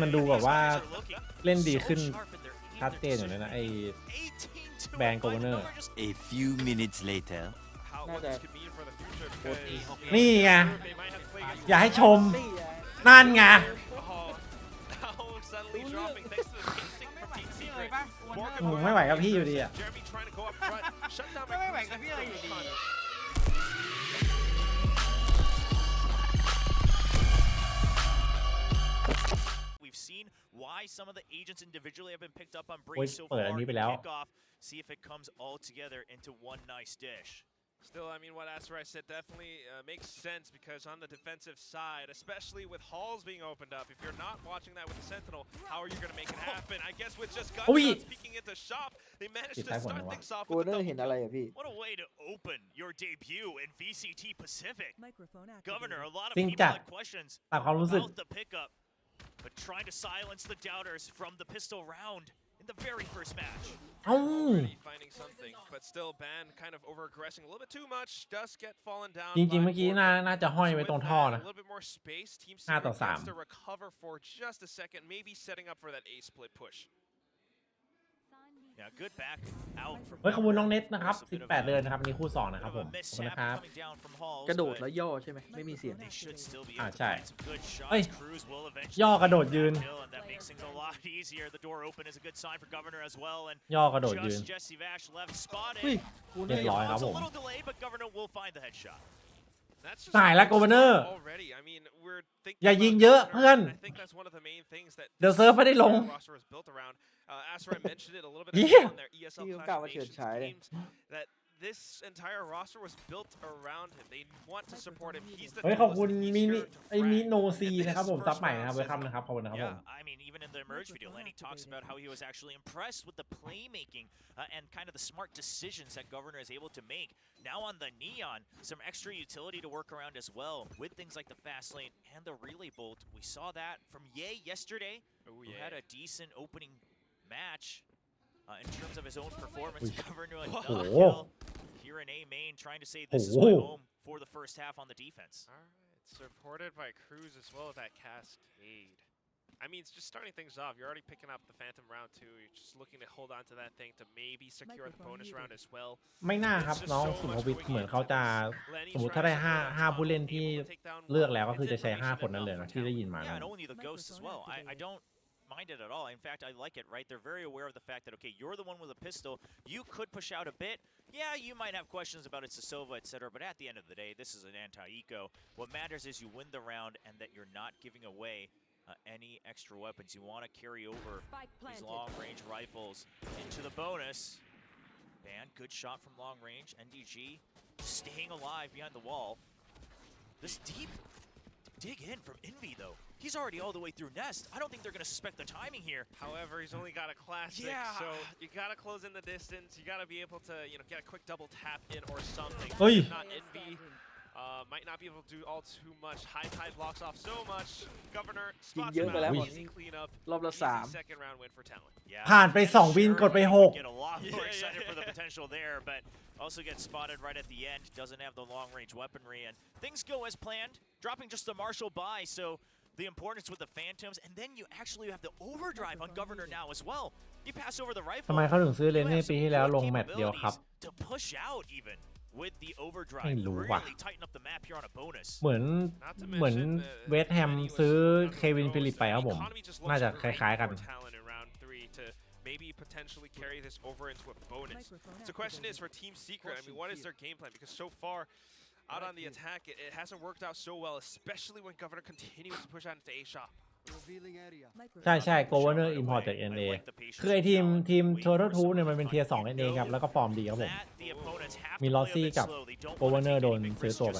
มันดูแบบว่าเล่นดีขึ้นชัดเจนอยู่เลยนะไอ้แบรนด์โกลเนอร์ A few minutes later นี่ไงอย่าให้ชมนั่นไงไม่ไหวกับพี่อยู่ดีอ่ะไม่ไหวกับพี่อะไรอยู่ดี We've seen why some of the agents individually have been picked up on โอ้ย Breeze so เปิด far อัน in นี้ไปแล้ว Kickoff. See if it comes all together into one nice dish. Still, I mean, what aeyy said definitely makes sense because on the defensive side, especially with halls being opened up, if you're not watching that with the Sentinel, how are you going to make it happen? I guess with just gunshots peeking into shop, they managed to start things off with a double kill. What a way to open your debut in VCT Pacific. Governor, a lot of จริง people จัด had questions แต่ความรู้สึก about the pickup, but trying to silence the doubters from the pistol round in the very first match. เอ้า Finding something, but still Ban kind of over aggressing a little bit too much. Does get fallen down. จริงๆเมื่อกี้น่าจะห้อยไว้ตรงท่อนะ A little bit more space. Team 5 ต่อ Secret gets to recover for just a second, maybe setting up for that A split push. Yeah, good back out from เฮ้ยขอบคุณน้องเน็ตนะครับ18เดือนนะครับนี่คู่2นะครับผม a ขอบคุณ mishap นะครับ coming down from Halls, กระโดด but แล้วย่อใช่ไหมไม่มีเสียง they should still be อ่า able to ใช่ find some good shots. เอ้ย Cruz will eventually ย่อกระโดดยืน kill, and that makes things a lot easier. The door open is a good sign for Governor as well, and ย่อกระโดดยืน just Jesse Vash left spotted. เรียบร้อยครับ It's ผ a ม little delayed, but Governor will find the headshot. That's just ตายแล้วโกเวเนอร์ already. I mean, we're thinking อย่ายิง about เยอะ Governor, เพื่อน and I think that's one of the main things that เดี๋ยวเซิร์ฟไม่ได้ลง roster is built around. Aeyy mentioned it a little bit Yeah. on their ESL ที่ Clash กล่าว of ว่าเฉิด Nations ฉายเลย games that this entire roster was built around him. They want to support him. He's the เฮ้ยขอบคุณ he's มิ here นิ to ไอ้มิ frag. โนซี In นะครับ this ผมซับ first ใหม่นะครับ round, เวลคัมนะครับขอบคุณนะครับผม Yeah, I mean, even in the Emerge video, Lenny talks about how he was actually impressed with the playmaking and kind of the smart decisions that Governor is able to make. Now on the Neon, some extra utility to work around as well with things like the fast lane and the relay bolt. We saw that from Ye yesterday, Oh, who yeah. had a decent opening match in terms of his own performance. Governor Oh. another kill here in A main, trying to say this is my Oh. home for the first half on the defense. All right, supported by Cruz as well as that cascade. I mean, it's just starting things off. You're already picking up the Phantom round 2. You're just looking to hold on to that thing to maybe secure the bonus round as well. ไม่น่าครับน้องสุภวิทย์เหมือนเขาจะสมมติถ้าได้5ผู้เล่นที่เลือกแล้วก็คือจะใช้5คนนั้นเลยนะที่ได้ยินมา Yeah, นะ and only the ghosts as well. I don't mind it at all. In fact, I like it, right? They're very aware of the fact that, okay, you're the one with a pistol. You could push out a bit. Yeah, you might have questions about its Sova, etc. But at the end of the day, this is an anti-eco. What matters is you win the round and that you're not giving away any extra weapons. You want to carry over these long-range rifles into the bonus. Man, good shot from long range. NDG staying alive behind the wall. This deep dig in from Envy, though. He's already all the way through Nest. I don't think they're going to suspect the timing here. However, he's only got a classic, Yeah. so you got to close in the distance. You got to be able to, get a quick double tap in or something. Oi. Not Envy. Might not be able to do all too much. High Tide blocks off so much. Governor spots him out. Easy cleanup. รอบละ Easy second round win for Talon. Yeah, ผ่านไป2วินกดไป get a lot more Yeah, excited yeah, for the yeah. potential there, but also gets spotted right at the end. Doesn't have the long-range weaponry, and things go as planned. Dropping just the Marshall by, so the importance with the Phantoms, and then you actually have the overdrive on Governor now as well. You pass over the rifle. ทำไมเขาถึงซื้อเลน You นี่ have ปี some ที่แล้ว good ลงแมตช์เดียวครับ capabilities to push out even with the overdrive. ไม่รู้ว่ะ Really tighten up the map here on a bonus. เหมือน Not to เหมือน mention, เวสต์แฮม Manny was ซื้อ down เค the วิน road, ฟิลิป so ไปครับผม economy just น่า looks จะค great ล้ายๆกัน for Talon in round 3 to maybe potentially carry this over into a bonus. So the question is for Team Secret, I mean, what is their game plan? Because so far, out on the attack, it hasn't worked out so well, especially when Governor continues to push out into A shop. ใช่ใช่โกเวเนอร์อิมพอร์ตจาก NA คือไอทีมโททัลทูเนี่ยมันเป็นเทียร์2 NA ครับแล้วก็ฟอร์มดีครับผม มีลอสซี่กับโกเวเนอร์โดนซื้อตัวไป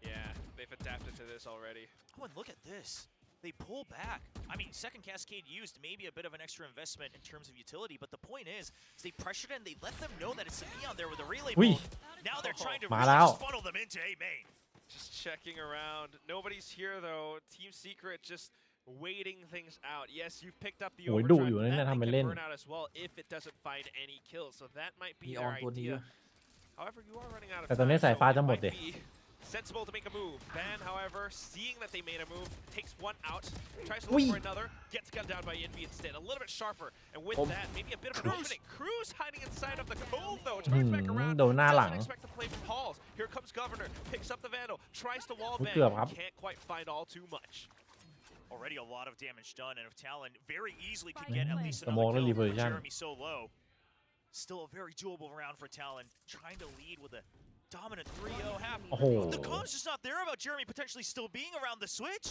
Yeah, they've adapted to this already. Oh, and look at this. They pull back. I mean, second cascade used, maybe a bit of an extra investment in terms of utility, but the point is they pressured and they let them know that it's a Neon there with a relay bolt. Now they're trying to really just funnel them into A main. Just checking around. Nobody's here though. Team Secret just waiting things out. Yes, you've picked up the โอ้ยดุ overdrive. อยู่นะเนี่ย That ทำ thing เป็น can เล่น burn out as well if it doesn't find any kills. So that might be มีอ their อนตัวนี้ idea. ด้วย However, you are running out of แต่ตอนนี้ time, สาย so ฟ้า it จะหมด might ดิ be sensible to make a move. Ban, however, seeing that they made a move, takes one out, tries to look for another, gets gunned down by Envy instead. A little bit sharper, and with that, maybe a bit of an opening. Cruz hiding inside of the cove, though. Turns back around, โดนหน้าหลัง doesn't expect to play from Halls. Here comes Governor, picks up the Vandal, tries to wall bang, เกือบครับ can't quite find all too much. Already a lot of damage done, and if Talon very easily could get at least สมอง another และ kill, but reversion Jeremy so low. Still a very doable round for Talon, trying to lead with a dominant 3-0 half. โอ้โห The comms just not there about Jeremy potentially still being around the switch.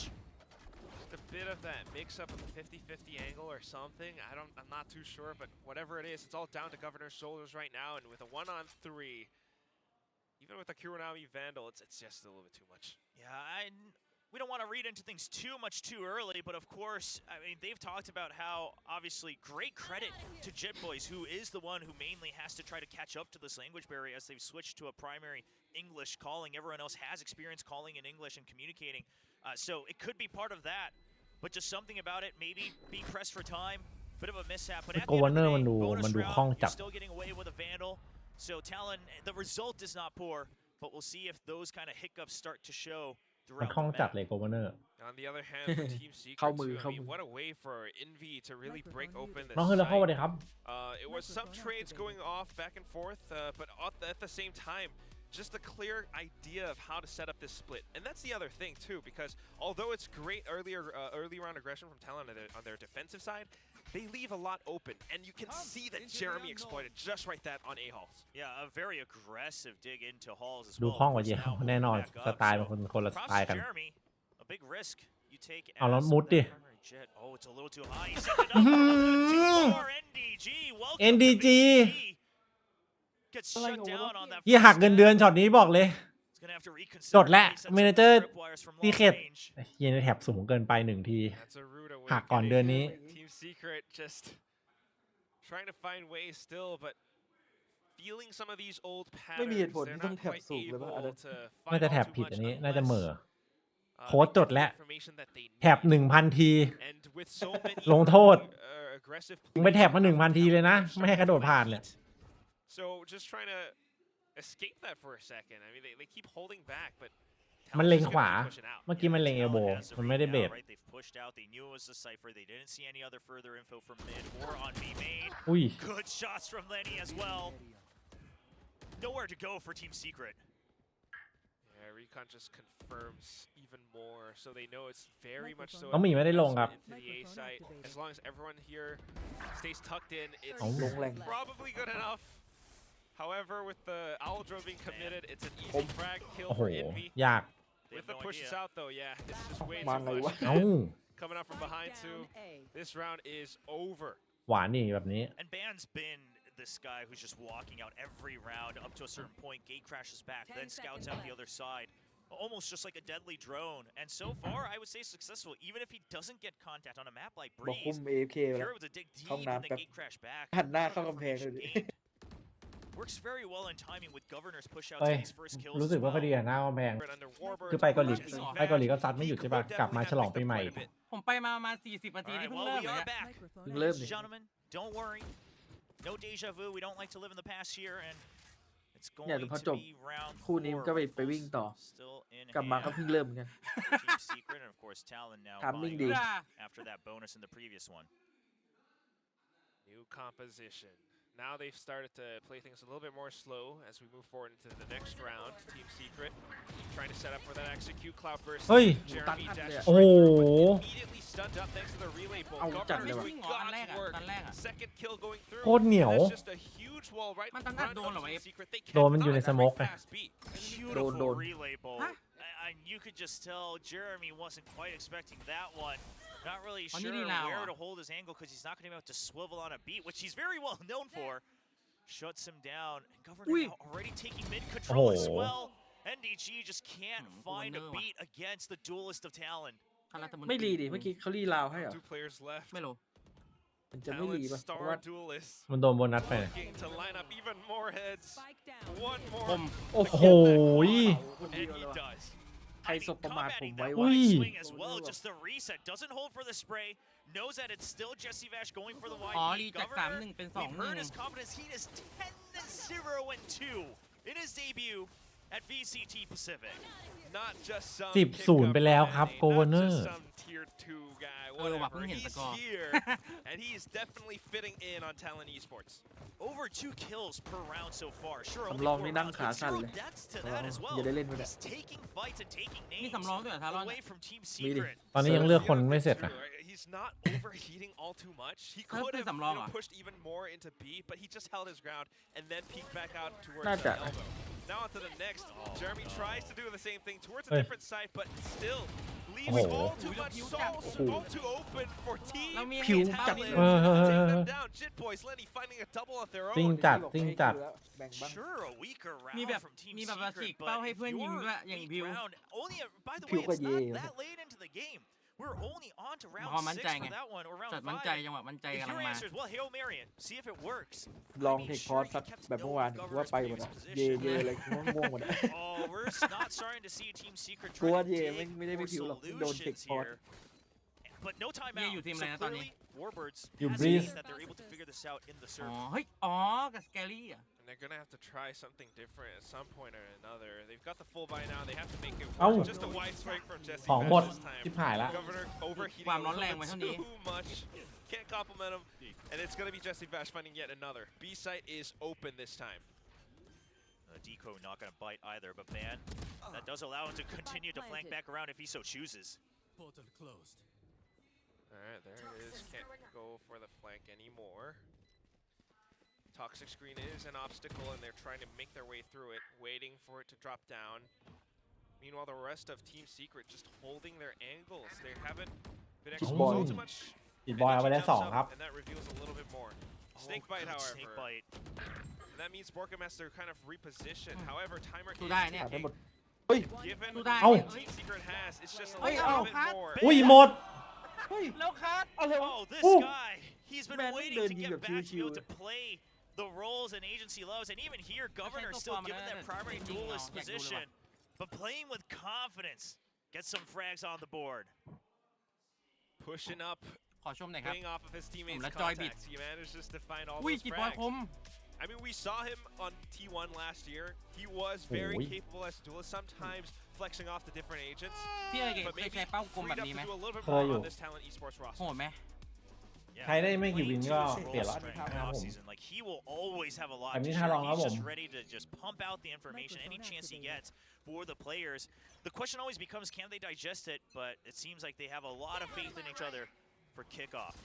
Just a bit of that mix-up of a 50-50 angle or something. I'm not too sure, but whatever it is, it's all down to Governor's shoulders right now, and with a 1-on-3, even with a Kuronami Vandal, it's just a little bit too much. Yeah, we don't want to read into things too much too early, but of course, I mean, they've talked about how, obviously, great credit to Jet Boys, who is the one who mainly has to try to catch up to this language barrier as they've switched to a primary English calling. Everyone else has experience calling in English and communicating, so it could be part of that, but just something about it, maybe being pressed for time, bit of a mishap, but at the end of the day, bonus round, you're still getting away with a Vandal, so Talon, the result is not poor, but we'll see if those kind of hiccups start to show มันคล่องจัดเลยโกเวเนอร์ On the other hand, for Team Secret, too, I mean, what a way for Envy to really break open this น้องเฮ้ยแล้วเข้ามา site. เลยครับ It was some trades going off back and forth, but at the same time, just a clear idea of how to set up this split. And that's the other thing, too, because although it's great early round aggression from Talon on their defensive side, they leave a lot open. And you can see that Jeremy exploited just right that on A-Halls. Yeah, a very aggressive dig into Halls as ดู well. คล่องกว่า Of เย course, อะ now แน่นอน back ส up, ไตล์ so มันคนละส props ไตล์ to กัน Jeremy. A big risk you take เอาแล้ว as มุดดิ the primary jet. Oh, it's a little too high. He set it up. Too far. NDG. Welcome to NDG VCT. Gets อะไร shut ของ down วะ on that ยี่หัก first เงินเดือน step. ช็อตนี้บอกเลย He's gonna have to reconsider จดแล้ว how he sets up เมเน his เจอร์ tripwires from ตี long เข็ด range. เย็นแถบสูงเกินไปหนึ่งที That's a rude หักก่อนเดือนนี้ Team Secret just trying to find ways still, but feeling some of these old ไม่มีเหตุ patterns, ผล they're ที่ต้อง not แท็บ quite สูงเลยป่ะอัน able นั้น to น่า find จะ all แถบ too ผิด much อันนี้น่าจะเหม่อ unless โค้ดจดแล้ว information that they แถบ need. 1,000 ที And with so many ลงโทษ aggressive มึงไปแถบมา 1,000 ทีเลยนะ ไม่ให้กระโดดผ่านเลย So just trying to escape that for a second. I mean, they keep holding back, but มันเล็ง Talon's ขวา gonna keep pushing out. เมื่อกี้มันเล็งเอลโบ Talon has the มันไม่ได้ read เบ now, ส right? They've pushed out. They knew it was the cipher. They didn't see any other further info from mid or on B main. อุ้ย Good shots from Lenny as well. Nowhere to go for Team Secret. Yeah, Recon just confirms even more, so they know it's very much so. น้องหมีไม่ได้ลงครับ into the A site. As long as everyone here stays tucked in, it's เอา ลงแรง probably good enough. However, with the Owl Drone being committed, it's an easy Oh. frag kill โอ้โห for Envy. ยาก They With have the no pushes idea. out though, yeah, it's just way มา too ไงวะ much. เอ้า Coming out from behind too. This round is over. หวานนี่แบบนี้ And Ban's been this guy who's just walking out every round up to a certain point. Gate crashes back, then scouts out the other side. Almost just like a deadly drone. And so far, I would say successful. Even if he doesn't get contact on a map like บอกคุม Breeze, AFK ไปแล้ว you're able to dig deep เข้า and น้ำ then แป๊บ gate crash back. หันหน้าเข้ากำแพงเลย Information ดิ gained. Works very well in timing with Governor's push out เฮ้ to ย these first kills รู้ as สึกว่าพอ well. ดีอะหน้ากำแพง Under Warbirds, คือไปเกาหลี Jesse ไปเกาหลีก็ Vash, ซัดไม่หยุด he ใช่ป่ะ could กลับมา definitely ฉลอง have ปี picked ใหม่ up quite a bit. ผมไปมาประมาณ40 นาที All ที่ right, เพิ่ง well, เริ่ม we เลย are อะ back. เพิ่งเริ่ม Ladies นี่ and gentlemen, don't worry. No deja vu. We don't like to live in the past here, and it's เนี่ย going พอ to จบ be round คู่นี้ 4. มันก็ไปวิ่งต่อ Still in กลับมาก็ hand เพิ่งเริ่มเหมือนกัน for Team Secret, and of course Talon now Timing buyingดี up after that bonus in the previous one. New composition. Now they've started to play things a little bit more slow as we move forward into the next round. Team Secret trying to set up for that execute cloud burst. เฮ้ย Jeremy dashes โอ้โห straight through, but immediately stunned up thanks to the relay bolt. เอาจัดเลย Governor ว่ะ doing อันแรก God's อะ work. ตอนแรกอะ Second kill going through. โคตรเหนียว And that's just a huge wall right in มันตั้ง front โดนเหรอ of วะ Team Secret. They โดนมันอยู่ใน cannot สโมก break ไง fast beat. Beautiful Don't. relay bolt. Huh? And you could just tell Jeremy wasn't quite expecting that one. Not really Oh, sure hindi na where ako. to hold his angle because he's not going to be able to swivel on a beat, which he's very well known for. Shuts him down. And Governor Ui. now already taking mid control as Oh. well. NDG just can't find a Governor. beat against the duelist of Talon. คาราตะมุน ไม่รีดิเมื่อกี้เขารีลาวให้เหรอ Two players left. ไม่รู้ มันจะไม่รี Talon ป่ะเพราะ star ว่า duelist มันโดนโบนัสไป looking to line up even more heads. One more. ผม โอ้โห คนเดี And ยวเล he ยว่ะ does. ใครสบประมาทผม Combating ไว้ that วะ wide Ui. swing as well, just the reset. Doesn't hold for the spray. Knows that it's still Jesse Vash going for the wide อ๋อ beat. รีจาก Governor, 3-1 เป็น we've heard his 2-1 confidence. He is 10-0-2 in his debut. at VCT Pacific. Not just some 10-0 ไปแล้วครับ Not Governor just some tier 2 guy, ว่ะ whatever. เพิ่งเห็นส He's กอร์ here, and he is definitely fitting in on Talon Esports. Over 2 kills per round so far. Sure, สำ only รอง 4 นี่นั่ง rounds, ขา but สั่น 0 เลย deaths to that as อย่า well. ได้เล่นไม่ได้ He's taking fights and taking นี่ names สำรองด้วยเหรอทารอน away from Team มีดิ Secret. ตอนนี้ยังเลือกคนไม่เสร็จ Too, นะ right? He's not overheating all too much. He Sir, could have please, I'm wrong, pushed even more into B, but he just held his ground and then peeked back out towards Not the that. elbow. Now onto the next. Jeremy tries to do the same thing towards a Hey. different side, but still leaves Oh. all too much all too open for Team แล้วมี ผิว เห็น จัด Talon เออ take them down. Jit Boys, Lenny finding a double of their จริง own. จัดจริงจัด แบ่งบ้าง Sure, a weaker มี round แบบ from Team มีแบบว่าฉีก Secret, เป้า but ให้ if เพื่อนยิง you're ด้วยอย่าง weak พิว round, only by the ผิว way, ก็ it's เย่ not that late into the game. We're only on to ความ round มั่น 6 ใจไง for that one or จัด round มั่นใจ 5. จังหวะมั่นใจ If กำลัง your มา answer is, well, Hail Marian, see if it works. ลองเทคคอร์สสักแบบเมื่อวานกูว่าไปหมดอะเย่เย่อะไรกูง่วงหมดอะ Oh, we're not starting to see Team Secret กลัว try to เย่ dig ไม่ได้ไม่ for ผิวหรอกโดนเทค solutions คอร์ส here. But no เย่ timeout. อยู่ทีม So อะไรนะตอนนี้ clearly, Warbirds อยู่ has Breeze seen that they're able to figure this out in the อ๋อ server. เฮ้ยอ๋อกับสแกลี่อ่ะ And they're gonna have to try something different at some point or another. They've got the full buy now. They have to make it Âu. work. Just a wide strike from Jesse ของ Bash หมด this time. ชิบหายละ Governor overheating ความ a ร้อนแรง little มา bit เท่านี้ too much. Can't compliment him. And it's gonna be Jesse Bash finding yet another. B site is open this time. Deco not going to bite either, but man, that does allow him to continue to flank back around if he so chooses. Portal closed. Alright, there it is. Can't go for the flank anymore. Toxic screen is an obstacle and they're trying to make their way through it, waiting for it to drop down. Meanwhile, the rest of Team Secret just holding their angles. They haven't been exposed all too much. อีบอยเอาไปได้ Energy jumps 2 ครับ up, and that reveals a little bit more. Snake bite, good however. Snake bite. And that means Borkamaster kind of repositioned. However, timer สู้ได้เนี่ย ขาดได้ ticking. หมดเฮ้ย Given สู้ได้ เอ้า what Team Secret has, it's just a Ôi, little ảo bit phát. more. อุ้ยหมด เฮ้ย แล้วคัด อะไรวะ Oh, this Ooh. guy, he's been Man, waiting đơn to gì get gặp back to be chill able to play the roles an agency loves. And even here, Governor is still given that primary duelist position, but playing with confidence. Get some frags on the board. Pushing up, ขอชมหน่อยครับ playing off of his teammates' Ui, là choi bịt. contacts. He manages to find all อุ้ย those กี่บอยค frags. ม I mean, we saw him on T1 last year. He was very Ui. capable as a duelist, sometimes flexing off the different agents. พี่เอ๋ But เคย maybe ใช้เป้ากลม freed แบบ up นี้ to ไหม do a little bit Thôi more dù. on this Talon Esports โห roster. ดไหม Yeah, ใช้ได้ไม่กี่วินก็ playing to his เปลี่ยน role ละ strength นะครับผม offseason. Like he will always have a lot แบบ to นี้ share. ถ้าลองครับ He's ผม just ready to just pump out the information any chance he gets for the players. The question always becomes, can they digest it? But it seems like they have a lot of faith in each other for kickoff.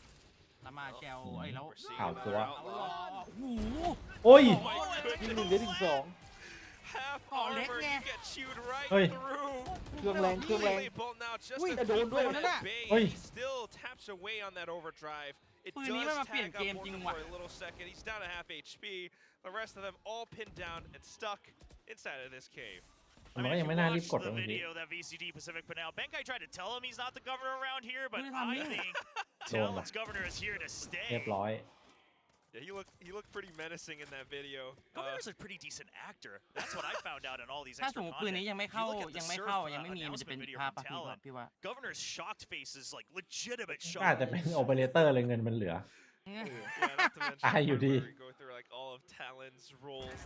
ตามาแจวไอ้แล้ว We're seeing Ảo another quá. outlaw. โอ้โห โอ้ย Oh my ยิง goodness. หนึ่งได้ถึงสอง Half Oh, armor, leg you nha. get chewed right Ôi. through. เครื่องแรงเครื่องแรง Melee bolt now just Ui, a đã đồn few luôn at đó nè. bay. Ôi. He still taps away on that overdrive. It Ui, does ní mà tag pliển up game Morgan chừng for vậy. a little second. He's down to half HP. The rest of them all pinned down and stuck inside of this cave. มันก็ยังไม่น่ารีบกด the ตรงนี้ video that VCT Pacific put out, Benkai tried to tell him he's not the governor around here, but Ui, I làm gì? think Đồn Talon's governor is here to เรียบ stay. ร้อย Yeah, he looked pretty menacing in that video. Governor's a pretty decent actor. That's what I found out in all these ถ้าส extra มมติปืนนี้ content. ยังไม่ If เข้า you look at the ยังไม่ surf, เข้ายังไม่มีมันจะเป็น announcement video ภาพ from ปะพี่ว่า Talon, พี่ว่า Governor's shocked face is like legitimate ก็อาจจะ shock. เป็นโอเปอเรเตอร์เลยเงินมันเหลือ Yeah, not to mention ตายอยู่ the ดี part where we go through like all of Talon's roles.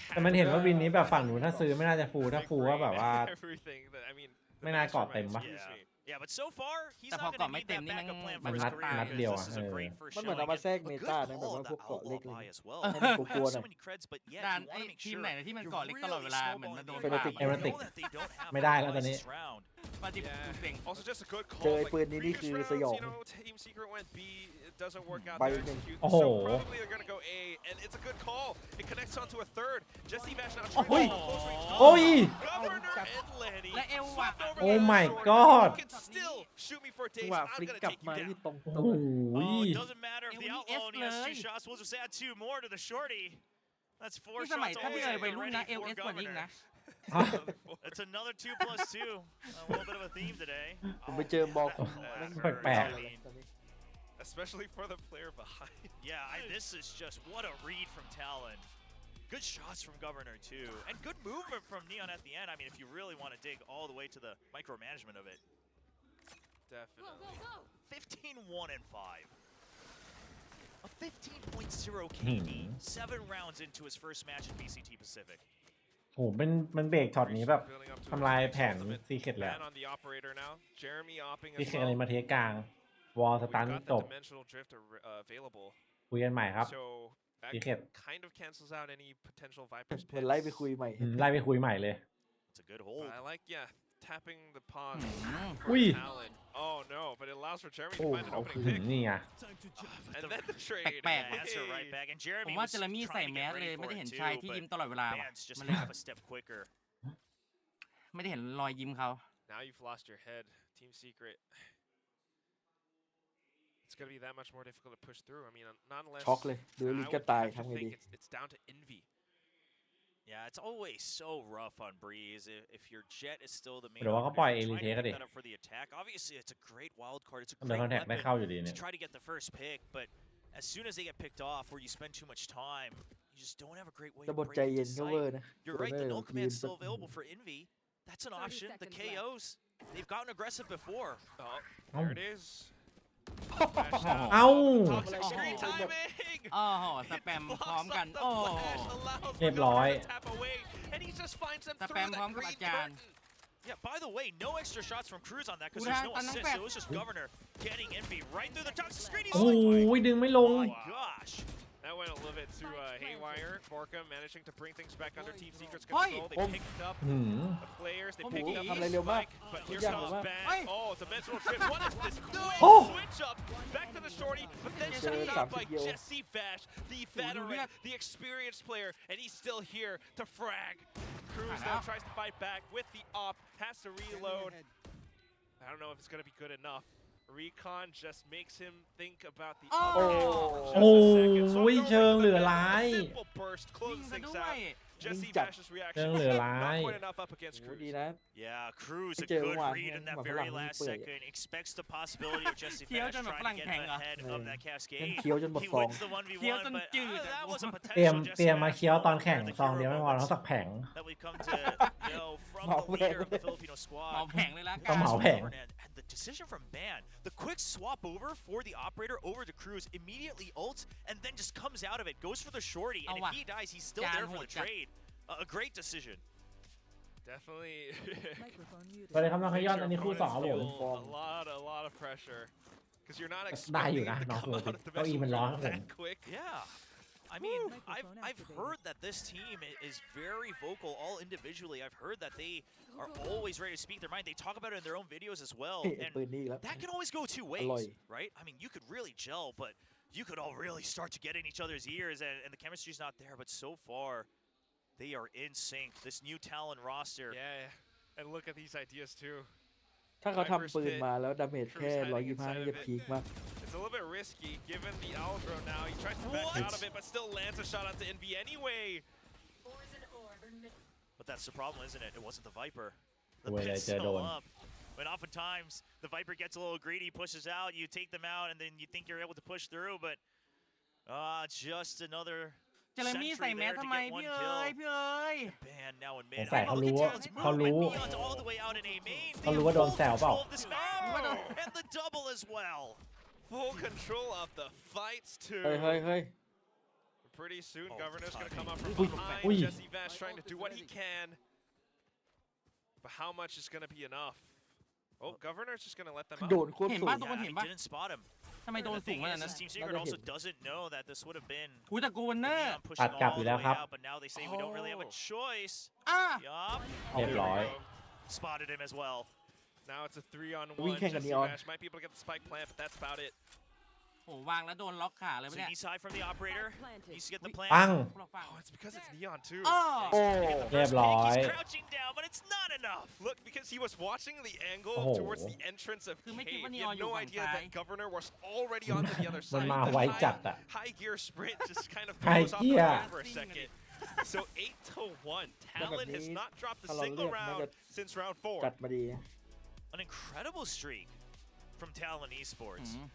แต่มันเห็นว่าวินนี้แบบฝั่งหนูถ้าซื้อไม่น่าจะฟูลถ้าฟูลก็แบบว่า everything that I mean. ไม่น่าเกาะเต็มปะ Excuse me. Yeah, but so far he's แต่พอ not เกาะ going to ไม่ need เต็ม that นี่แม่ง backup plan มั for น his นัด career นัด because เดียว this อ่ะ is a great first มันเหมือน showing เอามา and แทรก a เม good ตานะแบบ call ว่า of พ the วกเกาะ outlaw เล็กเลย buy as well. ให้มันกลัวๆห So น่อย many creds, but yet ด่าน you ไอ้ want to make ทีม sure ไหนที่มัน you're เกาะเล็กตลอดเว really ลาเหมือนมันโดน snowballing เฟ ปา นา บ ติก You เอเมติก know that they don't have ไม่ได้ a แล้วตอนนี้ this round. ปฏิบัติ Yeah. เป่ง Also, just a good call. Chơi like,ปืนนี้นี่ previous คือ rounds, สยอง you know, Team Secret went B. It doesn't work out. Bay They lên. execute. Oh. So probably they're gonna go A, and it's a good call. It connects onto a third. Jesse Bash now trying Ôi. to close range. โอ้ย Governor and Lenny. และเอวว่ะ swept over Oh that my sword. god. You can still shoot me for จัง days. หวะ I'm ฟลิก gonna กลับ take you มา down. ที่ตรง โอ้โห Oh, it doesn't matter if the Eo outlaw only has 2 เลย shots. We'll just add 2 more to the shorty. That's 4 นี่สมัย shots ถ้าพี่เอ๋ยวัยรุ่นนะ already for เอลเอสกว่านี้อีก Governor. นะ It's another 2 plus 2. A little bit of a theme today. ผมไปเจอบอกแม่ง แปลก Especially for the player behind. Yeah, this is just what a read from Talon. Good shots from Governor too, and good movement from Neon at the end. I mean, if you really want to dig all the way to the micromanagement of it. Definitely. 15-1 and 5. A 15.0 KD, 7 rounds into his first match in VCT Pacific. โห โหมันเบรกช็อตนี้แบบทำลายแผนซีเคร็ตแล้วซีเคร็ตอะไรมาเทกลางวอลสตันจบคุยกันใหม่ครับซีเคร็ต เหมือนไล่ไปคุยใหม่ ไล่ไปคุยใหม่เลย It's a good hold. Tapping the pause. Ui. Talon. Oh no, but it allows for Jeremy to Oh, find an okay. opening pick. นี่ไง And then the trade. แปลก Answer right back, and ๆ Jeremy ผมว่า was เจเรมี่ trying ใส่ to แม get สเลย ready ไม่ for ได้ it เห็น too, ชายที่ but ยิ้มตลอดเวลาว่ะ Ban's just มัน a เลย half a step quicker. ไม่ได้เห็นรอยยิ้มเขา Now you've lost your head. Team Secret. It's gonna be that much more difficult to push through. I mean, not unless ช็อกเลยดูลิ I งก็ would ตาย have to ทำไงดี think it's down to envy. Yeah, it's always so rough on Breeze. If your Jet is still the main, เดี๋ยวว่าก็ปล่อยเอ try ลิ to เทก็ pick ดิ that up for the attack. Obviously, it's a great wild card. It's a เดี๋ยว great คอนแทคได้ weapon เข้าอยู่ดี to เนี่ย try to get the first pick, but as soon as they get picked off, where you spend too much time, you just don't have a great way จะ to บท break ใจ into เย็นก็เวอ sight. ร์นะ You're right. เอ The อ no ยืน command แบบ still available for Envy. That's an option. The KOs, they've gotten aggressive before. Oh, there it is. เอ้า Toxic screen timing. อ้อสแปมพร้อมกัน โอ้ เรียบร้อย And he just finds them สแป through ม that พร้อมกับ green อาจารย์ curtain. Yeah, by the way, no extra shots from Cruz on that because Udah, there's no tanang assist, pet. so it's just Governor getting Envy right through the toxic screen. He's โอ้ยดึงไม่ลง oh my gosh. That went a little bit too haywire. Borka managing to bring things back under Team Secret's Oi. control. They picked up หืม the players. They Oh, picked up ทำอะไรเร็วมาก Spike, but ทุก here อย่าง comes เร็วมาก Ban. Oi. Oh, dimensional drift. What is this quick Oh. switch up? Back to the shorty, but then J- shut down by 30 kill. Jesse Vash, the veteran, the experienced player, and he's still here to frag. Cruz though tries to fight back with the op, has to reload. I don't know if it's gonna be good enough. Recon just makes him think about the Oh. just a Oh, second. So ui, no Trương recommend. lừa A lái. simple burst ยิง closes ซะ things ด้ว out. ย Jesse Ui, chặt. Vash's เรื่ reaction องเหลือร้าย not quite enough up against โห Cruz. ดีนะ Yeah, Cruz a Cái chơi good ngoài read in nhưng that mà very phải làm last như vậy. second. Expects the possibility of Jesse Thiếu Vash cho nó trying phẳng to get thèn à? ahead of that นั่น cascade. เคี้ยวจนหมด He ซอง wins the เคี้ยว 1v1, จน but จืดอะ that was a เตรียม potential เตรียม Jesse มา Vash เคี้ยวตอน moment แข่ง there, the ซองเดียว hero ไม่พอต้อง moments สักแผง that we've come to know from Màu the leader vàng. of the Filipino เมา squad. แผงเลยละกั ต้อน งเหมาแผง And the decision from Ban, the quick swap over for the operator over to Cruz, immediately ults, and then just comes out of it, goes for the shorty, and if he dies, he's still there for the trade. A great decision. Definitely สวัสดีครับน้องขย้อน makes อั your นนี้คู่สองครับผม opponents feel a lot of pressure because you're not ได้อยู่ expecting นะ it to น้อง come โซ out of the เก้าอี้มันร้อนครับผม that quick. Yeah. I mean, I've heard that this team is very vocal, all individually. I've heard that they are always ready to speak their mind. They talk about it in their own videos as well. ไอ้ And ปืนนี่อีกแล้ว that can always go two อร่อย ways, right? I mean, you could really gel, but you could all really start to get in each other's ears, and the chemistry's not there. But so far, they are in sync. This new Talon roster. Yeah, and look at these ideas too. ถ้าเขาทำปืนมาแล้วดาเมจแค่125นี่จะพีคมาก It's a little bit risky given the Aldro now. He tries to back out of it, but still lands a shot onto Envy anyway. But that's the problem, isn't it? It wasn't the Viper. The Wait, pit's I did still one. up. But oftentimes, the Viper gets a little greedy, pushes out, you take them out, and then you think you're able to push through, but just another เจเรมี่ใส่ sentry แมส there to ทำไม get พี่ one เอ้ย kill. พี่เอ้ย Ban now in ส mid. งสัยเขารู้ว่า เขารู้ Neon's all the way out in A main. เขารู้ว่าโดนแซวเปล่า Full control of this map. And the double as well. Full control of the fights too. เฮ้ยเฮ้ยเฮ้ย Pretty soon, Oh, Governor's gonna timing. come up from Ui, behind. ui. Jesse Vash trying to do what he can. But how much is gonna be enough? Oh, Governor's just gonna let them โด out. นโคตร เห็น สู ป่ะ ง ทุกคน Yeah, เห็น he ป่ะ didn't spot him. ทำไมโดน The สูง thing ขนาด is, นั้น this Team Secret Not also him. doesn't know that this would have been กูแต่กูวันเนอร์ Neon pushing ตัดกลับ all อยู่ the แล้ว way ครับ out, but now they say we don't really have a choice. อ่ะ Yup. เรียบร้อย Spotted him as well. Now it's a 3-on-1. We can't get Jesse Neon. Vash might be able to get the spike plant, but that's about it. โอ้วางแล้วโดนล็อกขาเลย So ปะเนี่ย he's high from the operator. Needs to get the ปัง plant. เราฟัง Oh, it's because it's Neon too. อ้อ โอ้ เรียบร้อย He's crouching down, but it's not enough. Look, because he was watching the angle Oh. towards the entrance ofคือไม่คิด Cave. ว่า He Neon had อยู่ no ฝั่ง idea ซ้าย that Governor was already onto the other มัน side. มา The ไวจัด high, อะ high gear sprint just kind of ไอ้ throws off เหี้ the ย line for a second. So 8-1. Talon has not dropped a ถ้าเรา single เลือกน่า round จะ since round จัด 4. มาดีนะ An incredible streak from Talon Esports. อืม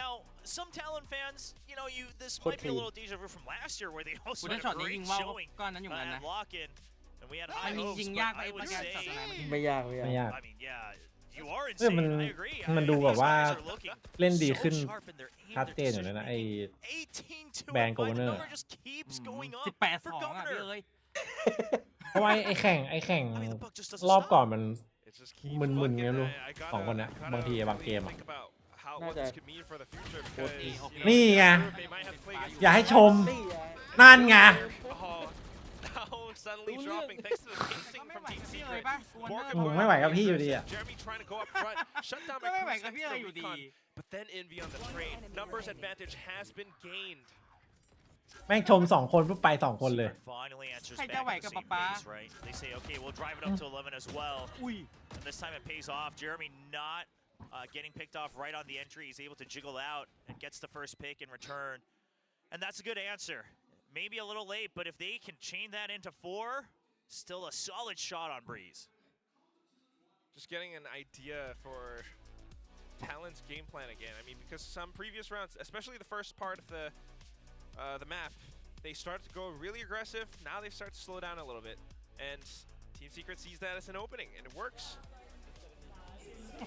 Now, some Talon fans, you know, this Put might be a clean. little deja vu from last year where they กู also ได้ had ช็อต a นี้ยิ great งว่าว showing ก้อนนั้นอยู่เหมือนกันนะ at lock-in, and we had มัน high ยิง hopes, ยิง but ยากไป I ปะ would การ say, ช็อตอะไรมัน ไม่ยากไม่ยาก ไม่ยาก I mean, yeah, you are เอ้ย insane. มัน I agree. มันดูแบบว่า These guys are looking เล่นดีขึ้น so sharp in their aim, ชัด their เจนอยู่เลยนะ ไอ้ decision-making. 18-2 แบน and โกเวอร์เนอ the ร์ number just keeps going up 18-2 for อ่ะพี่ Governor. เอ้ย เพราะว่าไอ้แข่ง I mean, the buck just doesn't รอบก่อน stop. มัน It's just keep มึน bugging, ๆไงไม่รู้ I gotta- สองคนเนี้ย gotta บางทีบาง really เกมอะ think about how- Not what this that- could mean for the future because, you know, นี่ไง they might have to play against อย่าให้ชม นี่ไง นั่นไง Oh, now suddenly dropping thanks to the pacing ไม่ from ไหว Team กับพี่เลย Secret. ป่ะวันเนอร์ ผมไม่ไหวกับพี่อยู่ดีอะ Jeremy trying to go up front, shut down ก็ by ไม่ไหว Cruz กับ next พี่ to เล the ยอยู่ดี recon, but then Envy on the trade. Numbers advantage has been gained. แม่งชม2 คนปุ๊บไป2 คนเลย Secret finally answers ใคร back จะไหว at กับ the same ป๊า pace, right? They say, okay, we'll drive it up to 11 as well. อุ้ย And this time it pays off. Jeremy not getting picked off right on the entry. He's able to jiggle out and gets the first pick in return. And that's a good answer. Maybe a little late, but if they can chain that into 4, still a solid shot on Breeze. Just getting an idea for Talon's game plan again. I mean, because some previous rounds, especially the first part of the map, they started to go really aggressive. Now they start to slow down a little bit, and Team Secret sees that as an opening, and it works.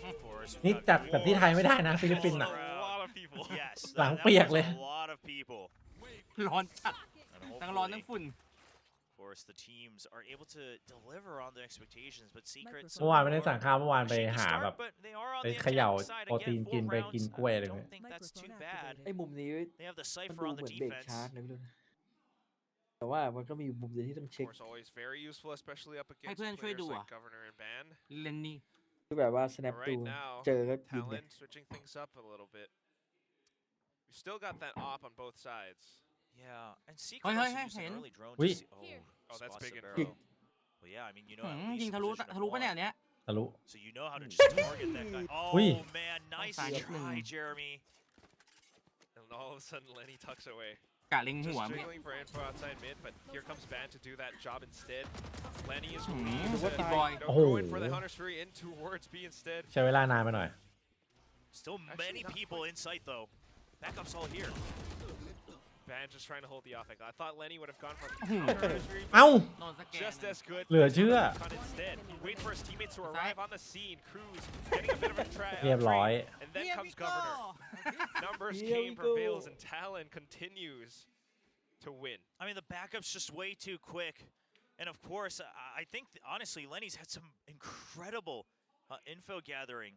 Of course, นี่ we've จัด got แบบที่ไทยไม่ได้นะฟิลิปปินส์ A อ่ะ lot of people. yes, Lang that piak wasเลย a lot of people. ร้อนจัด And ทั้งร้อนทั้ง hopefully, ฝุ่น of course, the teams are able to deliver on their expectations, but Secret เมื่อวานไม่ได้สั่งข้าวเมื่อวานไป shaky หา start, แบบ but they are on ไป the เขย่า attacking side โปรตีน again. กิน 4 ไปกิน rounds. กล้วย I อะไรเงี้ don't ย think that's too bad. ไอ้มุมนี้ They have the มัน cipher ดู on เห the มือนเบรก defense. ชาร์จนะพี่รุ่นแต่ว่ามันก็มีมุมเดียวที่ต้อง Of เช็ค course, always very useful, especially up against ให้เพื่อนช่วย players ดู like อ่ะ Governor and Ban. เลนนี่ คือแบบว่า snap But ตู right now, เจอก็ยิงเลย Talon switching things up a little bit. We've still got that op on both sides. Yeah, and Hey, Secret hey, also hey, used an hey. early drone. Oui. To see, oh, Oh, that's spots big the info. barrel. Well, yeah, I mean, you know, at ยิง least ทะลุ position ทะลุ of ปะเนี่ยอัน one. เนี้ย ทะลุ So you know how to just target that guy. Oh, Oui. man, nice Outside. try, Jeremy. And all of a sudden, Lenny tucks away. กะเล็งหัว Just ไม่ jiggling for info outside mid, but here comes Ban to do that job instead. Lenny is Hmm. weak. What to, boy. you know, Oh. go in for the Hunter's Fury in towards B instead. ใช้เวลานานไปหน่อย Still Actually, many not people in sight, though. Backup's all here. Ban just trying to hold the off angle. I thought Lenny would have gone for the Hmm. Hunter's Fury, เอ้า โดนสแกน just as good. เหลือเชื่อ Recon instead. Wait for his teammates to arrive on the scene. Cruz getting a bit of a trade. เรียบร้อย And then comes Here we Governor. go. Numbers Here game we prevails go. and Talon continues to win. I mean, the backup's just way too quick. And of course, I think, honestly, Lenny's had some incredible info gathering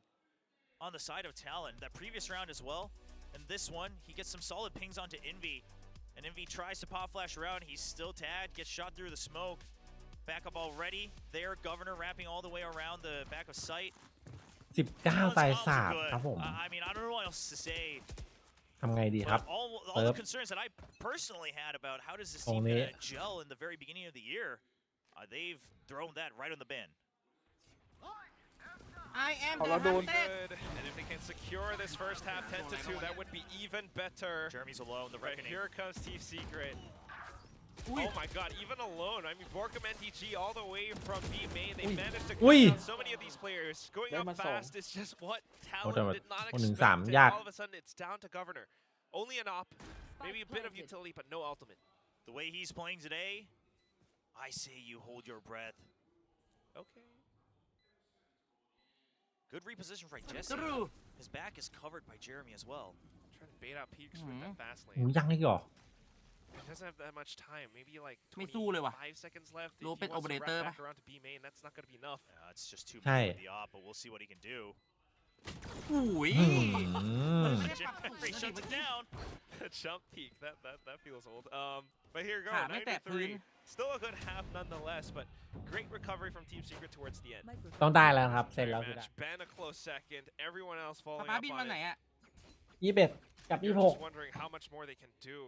on the side of Talon. That previous round as well. And this one, he gets some solid pings onto Envy. And Envy tries to pop flash around. He's still tagged, gets shot through the smoke. Backup already there. Governor wrapping all the way around the back of sight. 19 ตาย Talon's 3 good. ครับผม I mean, I don't know what else to say. ทำไงดีครับ But all Yep. the concerns that I personally had about how does this team Only- gonna gel in the very beginning of the year, they've thrown that right on the bin. I am เอา the แล้วโดน hunted Good. And if they can secure this first half 10-2, that would be even better. Jeremy's alone, the But reckoning. here comes Team Secret. อุ้ย Oh my god, even alone. I mean, Borkum NTG all the way from B main. They Ui. managed to Ui. cut down so many of these players. Going Đấy up mà sổ. fast is just what Ôi, Talon trời, did not con đường expect. giảm And yạc. all of a sudden, it's down to Governor. Only an op, maybe a bit of utility, but no ultimate. The way he's playing today, I say you hold your breath. Okay. Good reposition right, Jesse. True. His back is covered by Jeremy as well. Trying to bait out peaks with that fast หู lane. ยังอีกเหรอ He doesn't have that much time. Maybe like ไม่สู้เลยว่ะ 5 seconds left. If โล he เป็น wants to wrap operator back ปะ around to B main, that's not going to be enough. It's just too Hey. big for the op, but we'll see what he can do. อุ้ย อืม Jeremy shuts it down. Jump peak. That feels old. But here we go. ขาไม่แตะพื้น 93. Still a good half nonetheless, but great recovery from Team Secret towards the end. ต้องได้แล้วครับ เสร็จ Great แล้วคือได้ match. Ben a close second. Everyone else ป๊า following ป๊า up บิน on มาไหน it. อะ 21 กับ You're 26 just wondering how much more they can do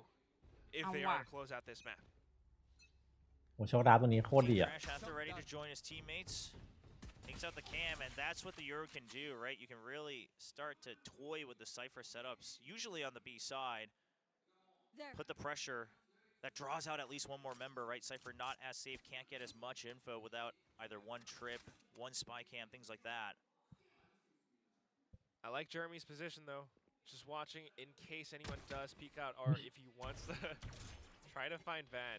if Au they à. are to close out this map. โหโชคดาตัวนี้โคตรดีอ่ะ Crash after ready to join his teammates. Takes out the cam, and that's what the Euro can do, right? You can really start to toy with the Cypher setups, usually on the B side. Put the pressure that draws out at least one more member, right? Cypher not as safe, can't get as much info without either one trip, one spy cam, things like that. I like Jeremy's position though. Just watching in case anyone does peek out or if he wants to try to find Van.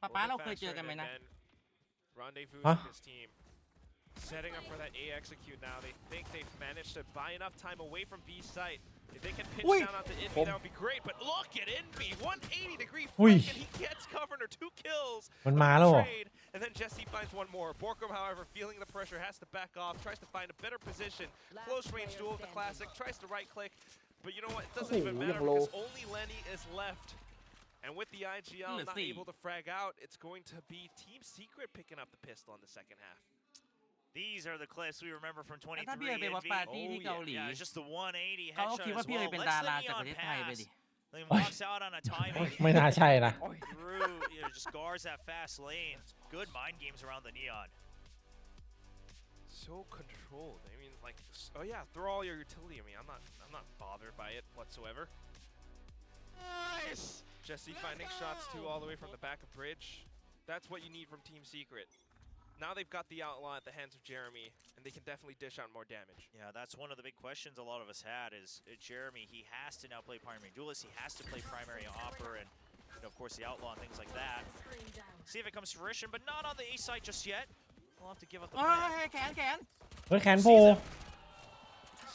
ป๊าป๊า A เรา little เคย bit เจอกันไหม faster นะ and then rendezvous Huh? with his team. Setting up for that A execute now. They think they've managed to buy enough time away from B site. If they can pinch down onto Envy, that would be great. But look at Envy, 180-degree flank, and he gets covered or 2 kills. มันมาแล้วเหรอ Trade, and then Jesse finds one more. Borkum, however, feeling the pressure, has to back off, tries to find a better position. Close range duel with the classic, tries to right click. But you know what? It doesn't even matter because only Lenny is left. And with the IGL not able to frag out, it's going to be Team Secret picking up the pistol in the second half. These are the clips we remember from 23. ถ้าพี่เอ๋ไปว่าปาร์ตี้ที่เกาหลี Yeah, just the 180 เขาก็ headshot คิดว่า as พี่เอ๋ well. เป็น Let's ดา the ราจากป neon ระเทศไทยไป pass. ดิ Then walks out on a timing ไม่น่าใช่นะ through, just guards that fast lane. Good mind games around the neon. So controlled. I mean, like, oh yeah, throw all your utility. I mean, I'm not bothered by it whatsoever. Nice. Jesse finding shots too, all the way from the back of bridge. That's what you need from Team Secret. Now they've got the outlaw at the hands of Jeremy, and they can definitely dish out more damage. Yeah, that's one of the big questions a lot of us had is Jeremy, he has to now play primary duelist, he has to play primary opper, and of course the outlaw and things like that. See if it comes to fruition, but not on the A side just yet. We'll have to give up the โอ้ plan. ยแขน เฮ้ยแขนโผล่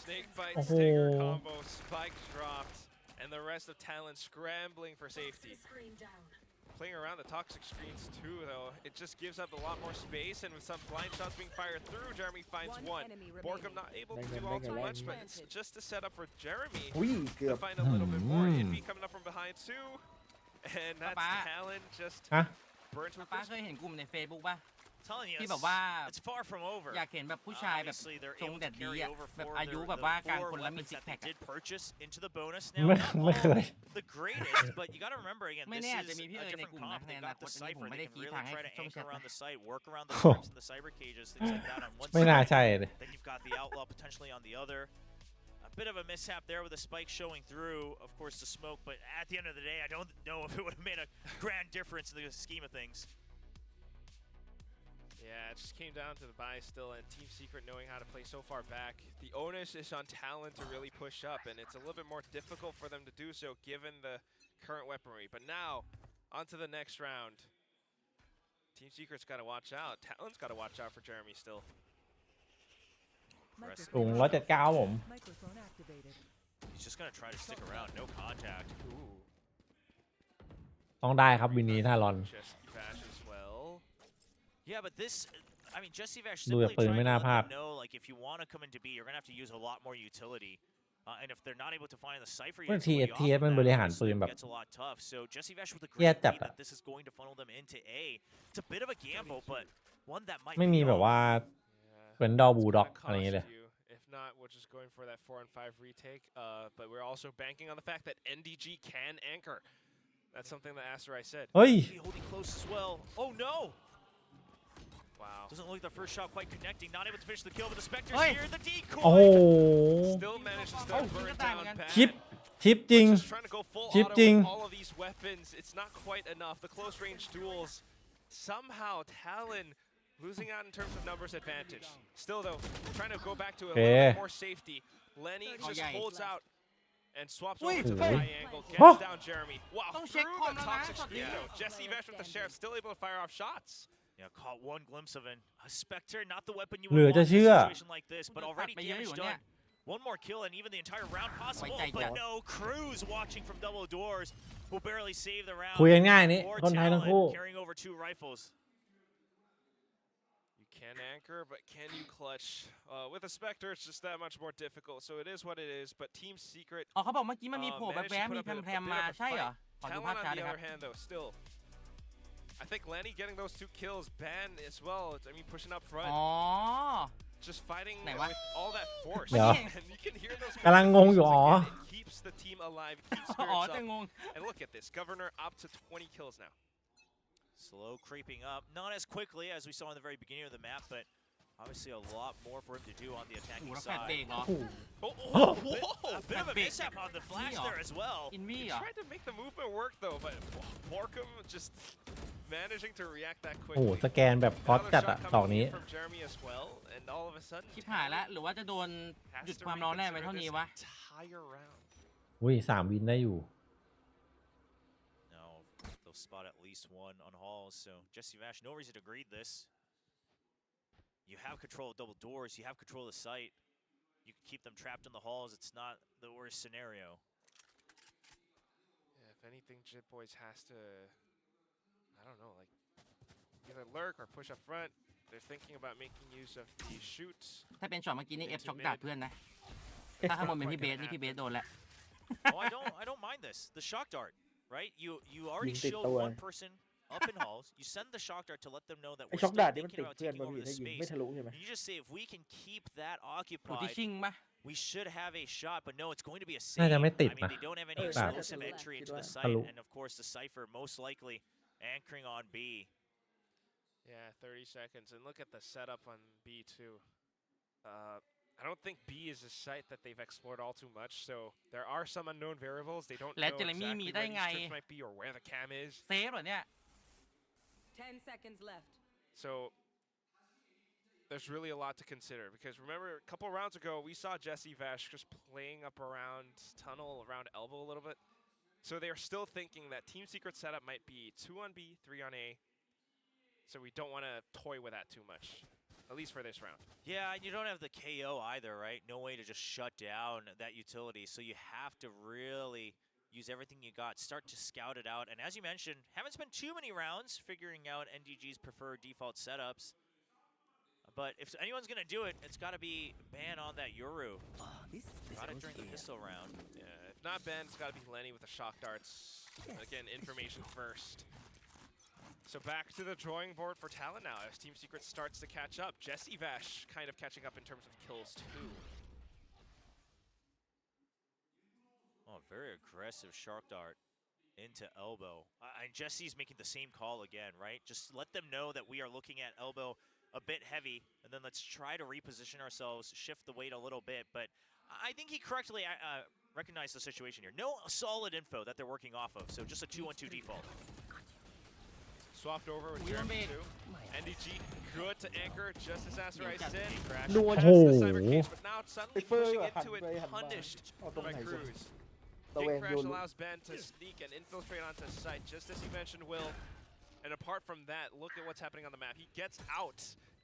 Snake bite, Oh. stinger combo, spike dropped, and the rest of Talon scrambling for safety. Playing around the toxic screens too, though, it just gives up a lot more space, and with some blind shots being fired through, Jeremy finds one. Borkum not able to do all too much, but it's just to set up for Jeremy อุ้ยเกือ to บ find a little bit more. Envy coming up from behind too, and that's Papa. Talon just ฮะ burnt to a ป้า crisp. เคยเห็นกลุ่มใน Facebook ป่ะ Telling you, ที่แบบว่า it's far from over. อยากเห็นแบบผู้ชายแบบ Obviously, they're ทรง able แด to ดดี carry อ่ะ over แบบ for อายุ their, แบบว่ากลาง the คน four แล้วมี weapons ซิก that แพ they ค did purchase into the bonus. ไม่ Now, not ไม่เค all ย the greatest, but you got to remember again, ไม่ this แน่อาจจะ is มีพี่ a เอ๋ใน different กลุ่มนะ comp. ใน They อนา got คต the อันนี้ผม cipher. ไม่ They ได้ can ชี้ really ทางให้ try to ช่องแช anchor ท around นะ the site, work around the traps and the cyber cages, things like that on oneไม่น่า side. ใช่เลย Then you've got the outlaw potentially on the other. A bit of a mishap there with the spike showing through, of course, the smoke, but at the end of the day, I don't know if it would have made a grand difference in the scheme of things. Yeah, it just came down to the buy still, and Team Secret knowing how to play so far back. The onus is on Talon to really push up, and it's a little bit more difficult for them to do so given the current weaponry. But now, on to the next round. Team Secret's got to watch out. Talon's got to watch out for Jeremy still. สูง179ผม He's just going to try to stick around, no contact. Ooh. ต้องได้ครับวินนี้ถ้ารอน Just Vash as well. Yeah, but this, I mean, Jesse Vash ดู simply จากปืน trying ไม่ to น่า let พลาด them know, like, if you want to come into B, you're going to have to use a lot more utility. And if they're not able to find the cipher, เมื่อ utility off TS of มัน that, บริหาร obviously ปืน it แบบ gets a lot tough. So Jesse Vash with a แย่ great จัด lead อะ that this is going to funnel them into A. It's a bit of a gamble, but one that might ไม่มี pay แบบ off. ว่า Yeah. เป็นดอบูล It's ด็อก gonna อะไรอย่างเงี้ยเลย cost you. If not, we're just going for that 4 and 5 retake. But we're also banking on the fact that NDG can anchor. That's something that Asterai said. เฮ้ย Be holding close as well. Oh no! Wow. Doesn't look like the first shot quite connecting. Not able to finish the kill, but the Spectre's Oi. here. The โอ้โห decoy. Still managed to Oh, start you burn got that down one. bad. ชิปชิปจริง Just trying to go full Chip auto Jing. with all of these weapons. It's not quite enough. The close range duels. Somehow Talon losing out in terms of numbers advantage. Still though, trying to go back to a little bit more safety. Lenny just yeah. holds out and swaps Wait, over to the wait. triangle. Oh. Gets down Jeremy. Wow, Don't through check the corner, toxic man. screen Yeah. though. Jesse Vash with the sheriff still able to fire off shots. Yeah, caught one glimpse of a Spectre, not the weapon you เหลื would อ want จะ in a เชื่อ situation like this, but already ไปเยอะอ damage ยู่เนี่ย done. One more kill and even the entire round possible, Wait, but wait. no, Cruz watching from double doors will barely save the round. คุยกันง่ายนี่ For คนไทยทั้งคู่ Talon carrying over 2 rifles. You can anchor, but can you clutch? With a Spectre, it's just that much more difficult. So it is what it is. But Team Secret อ๋อเขาบอกเมื่อกี้มันมีโผล่แบบ managed แว to บ put มี up แพ a รม bit ๆมา of a ใช่เหรอ fight. ขอดู Talon ภาพ on ช้า the เลยครับ other hand, though, still, I think Lenny getting those 2 kills, ban as well. I mean, pushing up front, อ๋อ just fighting ไหนวะ with all that force. เดี๋ยว And you can hear those กำลังงงอยู่ again. อ๋อ It keeps the team alive, it keeps อ๋อ spirits แต่ up. งง And look at this, Governor up to 20 kills now. Slow creeping up, not as quickly as we saw in the very beginning of the map, but obviously a lot more for him to do on the โอ้โห attacking แล้วแฟดเบรก side. เหรอ Oh, A bit of a Big. mishap on the flash Yeah. there as well. อินวี่ he เหรอ tried to make the movement work though, but Borkum just managing to react that โอ้โห quickly. สแกนแบบพอ Another จัด shot อะ coming ดอกนี้ in from Jeremy as well, and all of a sudden ชิบหายแล้วหรือว่าจะโดน has หยุด to ความร้อนแรงไป reconsider เท่านี้ this วะ entire round. อุ้ย3วินได้อยู่ No, they'll spot at least one on Halls, so Jesse Vash, no reason to greed this. You have control of double doors. You have control of the site. You can keep them trapped in the halls. It's not the worst scenario. Yeah, if anything, Jit Boys has to, I don't know, like either lurk or push up front. They're thinking about making use of the shoots. ถ้าเป็นช็อตเมื่อกี้นี่เอฟช็อกดาบเพื่อนนะถ้าข้างบนเป็นพี่เบสนี่พี่เบสโดนแล้ว Oh, I don't mind this. The shock dart, right? You already ยิงติด showed ตัว one person up in halls. You send the shock dart to let them know that ไอ้ we're ช็อก still ดาดนี่มัน thinking ติด about เพื่อน taking ป่ะ over พี่ the ถ้ายิง space. ไม่ทะลุใช่ไหม And you just say if we can keep that อยู่ที่ occupied, ชิงปะ we should have a shot. But no, it's going to be a น่า save. จะไม่ติด I mean, นะ they don't have any แบบ explosive entry into the ทะ site, ลุ and of course the cipher most likely anchoring on B. Yeah, 30 seconds. And look at the setup on B2. I don't think B is a site that they've explored all too much, so there are some unknown variables. They don't และ know เจเรมี่มี exactly ได้ where ไง these trips might be or where the cam is. เซฟเหรอเนี่ย 10 seconds left. So there's really a lot to consider because remember a couple rounds ago we saw Jesse Vash just playing up around tunnel, around elbow a little bit. So they're still thinking that Team Secret setup might be 2 on B, 3 on A. So we don't want to toy with that too much, at least for this round. Yeah, and you don't have the KO either, right? No way to just shut down that utility. So you have to really use everything you got, start to scout it out. And as you mentioned, haven't spent too many rounds figuring out NDG's preferred default setups. But if anyone's going to do it, it's got to be ban on that Yoru. Got it during the pistol round. Yeah, if not Ben, it's got to be Lenny with the shock darts. Again, information first. So back to the drawing board for Talon now as Team Secret starts to catch up. Jesse Vash kind of catching up in terms of kills too. Oh, very aggressive shark dart into elbow. And Jesse's making the same call again, right? Just let them know that we are looking at elbow a bit heavy, and then let's try to reposition ourselves, shift the weight a little bit. But I think he correctly recognized the situation here. No solid info that they're working off of, so just a 2-on-2 default. Swapped over with Jeremy too. NDG good to anchor just as Asarai said. นัว That's โอ้โห the cyber case, but now it's suddenly pushing into it, ไปหันมา punished เอาตรง by ไหนสุด Cruz. ตะเว Gate งโย Crash น allows Ben to sneak and infiltrate onto site, just as you mentioned, Will. And apart from that, look at what's happening on the map. He gets out.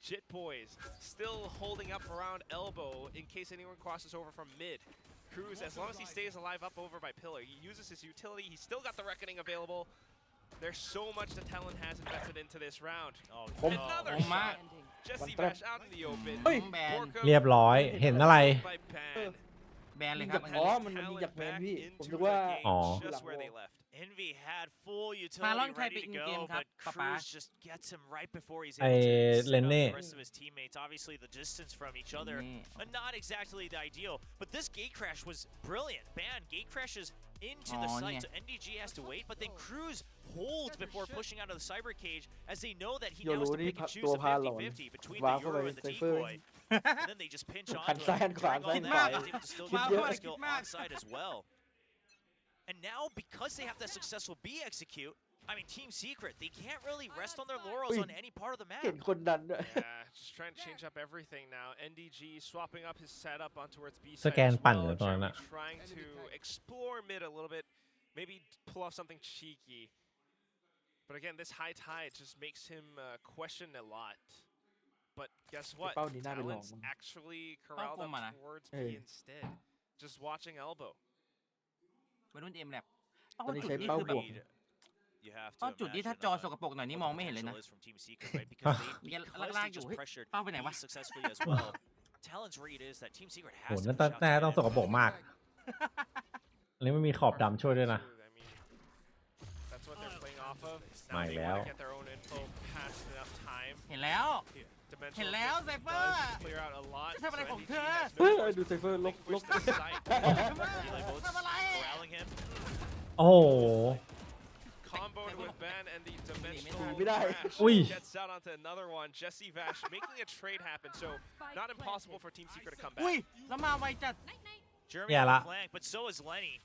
Jit Boys still holding up around elbow in case anyone crosses over from mid. Cruz, as long as he stays alive up over by Pillar, he uses his utility. He's still got the Reckoning available. There's so much that Talon has invested into this round. Oh, Another Oh, shot. Standing. Jesse One Vash out in the open. เฮ้ย แบน Porco เรียบร้อย เห็นอะไร by Pan. แบนเลยครับ อ๋อมันมีจากแมนพี่ ผมนึกว่า อ๋อ Just where they left. Envy had full Talon utility tried ready to beating game go,ครับ but ป๊า Cruz just gets him right before he's ไอ้ able to set เล up นเน่ the rest of his teammates. Obviously, the distance from each other, นี่ not exactly the ideal. But this gate crash was brilliant. Ban gate crashes into the Oh, site, yeah. so NDG has to wait. But then Cruz holds before pushing out of the cyber cage, as they know that he now has to Yoru pick and นี่ choose ตัว a พาหลอน 50-50 between ว้า the วเข้าไป Yoru and the ไซเฟอร์ decoy. And then they just pinch หัน onto ซ้าย him. หันขวา During ซ้าย all หัน that, ขวา he's able to still คิด get เยอะ the skill onside as well. And now, because they have that successful B execute, I mean, Team Secret, they can't really rest on their laurels on any part of the เห็น map. คนดันด้วย Yeah, just trying to change up everything now. NDG swapping up his setup on towards B ส side แกน as ปั่น well. อยู่ตอนนั้น Jeremy อะ trying to explore mid a little bit, maybe pull off something cheeky. But again, this high tide just makes him question a lot. But guess what? เป้านี้น่าไปลอง Talon's มั้ง actually corralled เป้าคมอะนะ up towards B เออ instead. Just watching elbow. วัยรุ่นเอ็มแลบเป้า ตอนนี้ จุด ใช้ นี่ เป้า คือบ แบบ วก You have to เป้าจุดที่ถ้า imagine, จอสกปรกหน่อยนี่มองไม่เห็นเลยนะ potential is from Team Secret, right? Because they, ยัง because ลาก they ๆอยู่ just เฮ้ย pressured เป้าไปไหน B วะ successfully as well. Talon's read is that Team Secret โห has to นั่น push out แต่ต้อง to สกปรกมาก อันนี้ไม่มีขอบดำช่วยด้วยนะ I mean, that's what they're playing off of. Now Mày they léo. want to get their own info past enough time. เห็นแล้ว Dimensional เห็นแล้ว Shift ไซเฟอร์ does clear out a lot. จะทำอะไร so ของ NDG เธอ has เฮ้ย no choice ดูไซเฟอร์ล but บ to ล push บ the site. Eli both ทำอะไร corralling him. โอ้โห Comboed with Ben and the dimensionalไม่ได้ crash. อุ้ย Gets out onto another one. Jesse Vash making a trade happen, so not impossible for Team Secret to come อุ้ย back. แล้วมาไวจัด Jeremy Yeah, on the la. flank, but so is Lenny.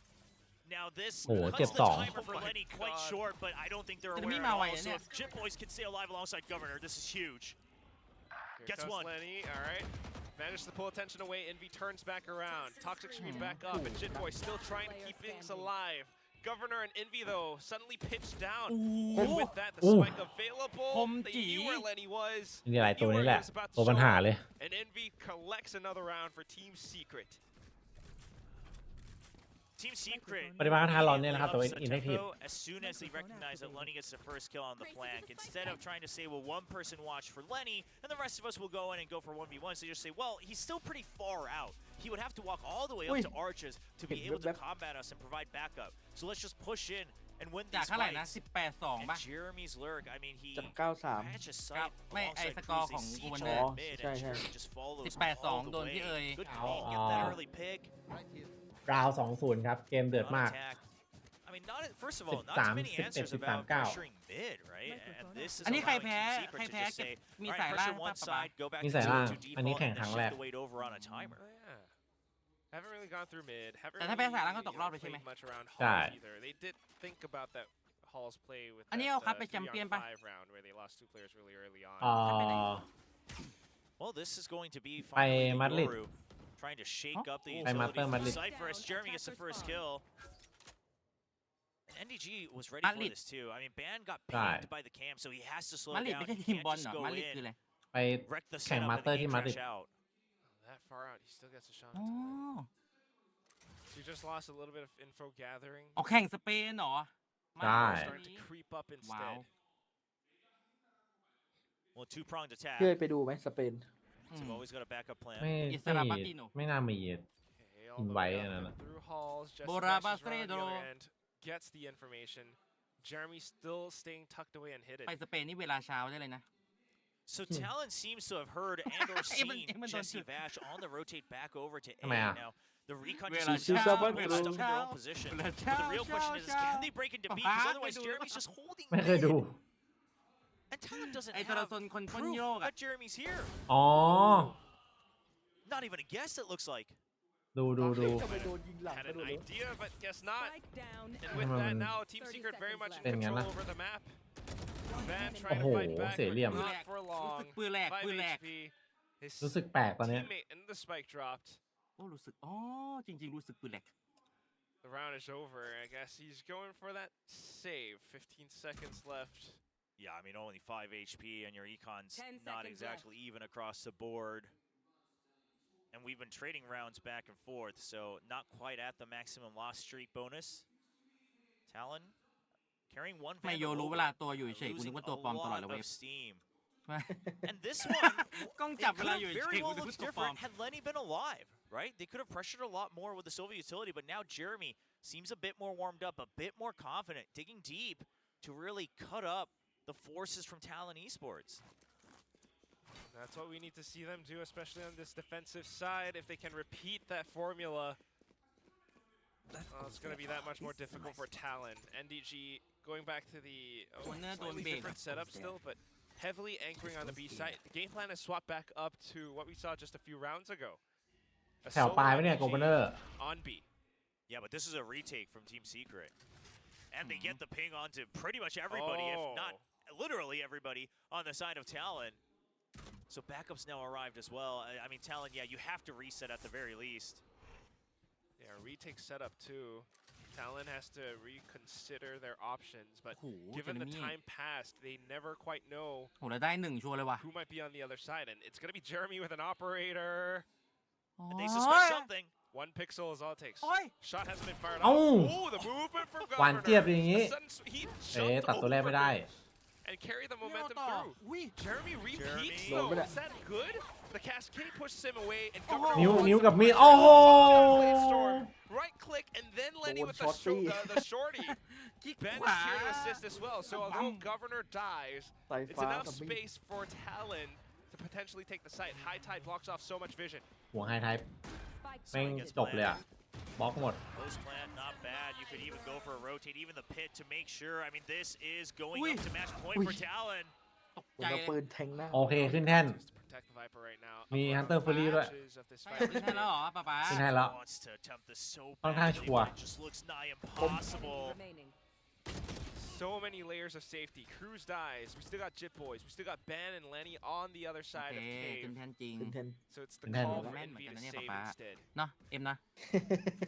Now this Oh, cuts tip the song. timer for Oh my Lenny quite God. short, but I don't think they're Enemy aware at all. Mawai, So yeah. if Jit Boys can stay alive alongside Governor, this is huge. Here Gets comes one. Lenny, all right. Managed to pull attention away. Envy turns back around. Toxic screen back up, and Jit Boy still trying to keep things alive. Governor and Envy though suddenly pitched down. โอ้ And with that, the spike available. They knew where Lenny was. นี่แหละ They ตัว knew นี้ where แห he ละ was about to ตัวปัญ show หา up. เลย And Envy collects another round for Team Secret. Team Secret. ปฏิบัติการทารอนเนี่ยนะครับตัว Loves the inactive tempo as soon as they recognize that Lenny gets the first kill on the flank. Instead of trying to say, well, one person watch for Lenny, and the rest of us will go in and go for 1v1s, they just say, well, he's still pretty far out. He would have to walk all the way up to Arches to be able to combat us and provide backup. So let's just push in and win จาก these เท่าไหร่นะ fights. 18-2 And ป่ะ Jeremy's lurk, I mean, he จาก93 catches sight ไม่ ไอ้ alongside สกอร์ Cruz. ของ They กูวัน siege เนอ on ร์ mid, ใช่ and ใช่ Jeremy just follows 18-2 all โด the นพี่เอ๋ย way. Good เอา peek, get that early pick. ราว 2-0 ครับ เกมเดือด On มาก attack. I mean, first of all, not 13 too many answers 11 about 19 pressuring mid, right? And this is อันนี้ใคร allowing แพ้ Team ใคร Secret to แพ้ just เก็บ say, มี all สาย right, ล่าง pressure ป่ะ one ป๊า side, go back มี to สายล่าง 2 อันนี้ default, แข่ง and ครั้ง then แรก shift the weight over on a timer. Oh, yeah. Haven't really gone through mid. Haven't แต่ถ้าแพ้สายล่างก็ really, ตกรอบเลยใช่ไหม played much around ใช่ Halls either. They did think about that Halls play with อันนี้ that, เอาคัดไปแชม 3 on เปี้ยนป่ะ 5 round where they lost 2 players really early on. Well, this is going to be ไป finally มาดริด Yoru trying to shake up the ไปมาส utility เตอร์ from มาดริด Cypher as Jeremy gets the first kill. And NDG was ready มาด for ริด this too. I mean, Ban got ใช่ pinned by the camp, so he has to slow มาดริด down. ไม่ใช่ He ทีม can't บอล just เหรอ go มาดริด in, คืออะไร ไป wreck the แข่ง setup, มา and สเตอร์ then ที่ game มาดริด crash out. That far out, he still gets a shot. อ๋อ So he just lost a little bit of info gathering. เอาแข่งสเปนเหรอ ใช่ Starting to creep up instead. Well, two-pronged attack. เคยไปดูไหมสเปน So we've always got a backup plan. ไม่ อิสราบาติโน ไม่น่ามี Okay, all the Invite way up and and through halls. Just Bora meshes around the Bastredo. other end, gets the information. Jeremy still staying tucked away and hidden. ไปสเปนนี่เวลาเช้าได้เลยนะ So Talon seems to have heard and or seen Evan Jesse don't- Vash on the rotate back over to A. Come here. Now, the recon Well, just I'll stuck shout, in their own position. Well, But the real shout, question is, shout, can they break into B? Because shout. otherwise Jeremy's just holding ไม่เคย mid. ดู And Talon doesn't ไอ้ทร have สนคนพ่น proof โยกอะ that Jeremy's here. อ๋อ Not even a guess, it looks like. ดู จะไปโดนยิงหลัง Had ก็ an โดนเลย idea, but guess not. Spike down. And with that, Hmm. now Team Secret very much in เป็นงั้น control นะ over the map. Van โอ้ trying โห to fight back, เสียเหลี่ยม but not for รู้ long. สึกปืนแหลก 5 ปืนแหลก HP. His รู้สึกแปลกตอนเนี้ย teammate and the spike dropped. โอ้รู้สึก อ๋อ จริง ๆ รู้สึกปืนแหลก The round is over. I guess he's going for that save. 15 seconds left. Yeah, I mean, only 5 HP and your econ's 10 not seconds exactly even across the board. And we've been trading rounds back and forth, so not quite at the maximum loss streak bonus. Talon carrying one ไม่ Vandal โยรู้ over, เวลาตัวอยู่เฉยๆกูนึ losing กว่า a ตัวปลอมตลอด lot เลยเว้ย of steam. And this one, กล้อง it จับเว could ลา have อยู่เฉ very ยๆกู well นึก looked ว่าตัวปลอม different had Lenny been alive, right? They could have pressured a lot more with the Silva utility, but now Jeremy seems a bit more warmed up, a bit more confident, digging deep to really cut up the forces from Talon Esports. That's what we need to see them do, especially on this defensive side. If they can repeat that formula, it's going to be that much more difficult for Talon. NDG going back to the slightly different setup still, but heavily anchoring on the B side. The game plan has swapped back up to what we saw just a few rounds ago. A แถวปลายไหมเนี่ย solo โกลเบเนอร์ on B. Yeah, but this is a retake from Team Secret. And they get the ping onto pretty much everybody, if not literally everybody, on the side of Talon. So backups now arrived as well. I mean, Talon, yeah, you have to reset at the very least. Yeah, retake setup too. Talon has to reconsider their options, but โอ้โห given the เจอนี่ time passed, they never quite know โหแล้วได้1ชัวร์เลยว่ะ who might be on the other side, and it's gonna be Jeremy with an operator. โอ้ And they ย suspect something. 1 pixel is all it takes. โอ้ย Shot hasn't been fired Oh! off. Oh, the movement from หวานเจี๊ยบอย่าง Governor. นี้ A sudden he เอ๊ะ jumped ตัดตัวแรกไม่ได้ over and carry the เที่ยว momentum ต่อ through. อุ้ย Jeremy repeats Jeremy. though. Is that good? The cascade pushes him away, and Oh. Governor นิ้ว wants นิ้ว to กับมีด fight. โอ้โห Blade storm. Right click and then Lenny with the, shorty. the shorty. คิก Ben ขวา is here to assist as well. So although Governor dies, ไต่ it's ฟ้า enough กับมีด space for Talon to potentially take the site. High Tide blocks off so much vision. หัวไฮไทป์ Spike แม่ง planted. จบเลยอะบล็อกหมด Post plant, not bad. You could even go for a rotate, even the pit to make sure. I mean, this is going Ui. up to match point Ui. for Talon. ตก โด ใจ นเอาปืนแทงหน้า โอเคขึ้นแท่น Just to protect the Viper right now. มี Up Hunter around Fury ด้วย patches of this ใช่ fight. ขึ้นแท่นแล้วเหรอป๊าป๊า ขึ้นแท่นแล้ว Wants to attempt this so ค่อนข้าง badly, ชัวร์ but it just looks nigh Enemy impossible. remaining. So so many layers of safety. Cruz dies. We still got Jit Boys. We still got Ben and Lenny on the other โอ side เค of ขึ้น Cave. แทนจริง เป็นเทน So it's the Man. call for Man Envy to เหมือนกันนะเนี่ย save ป๊า instead. เนาะเอ็มนะ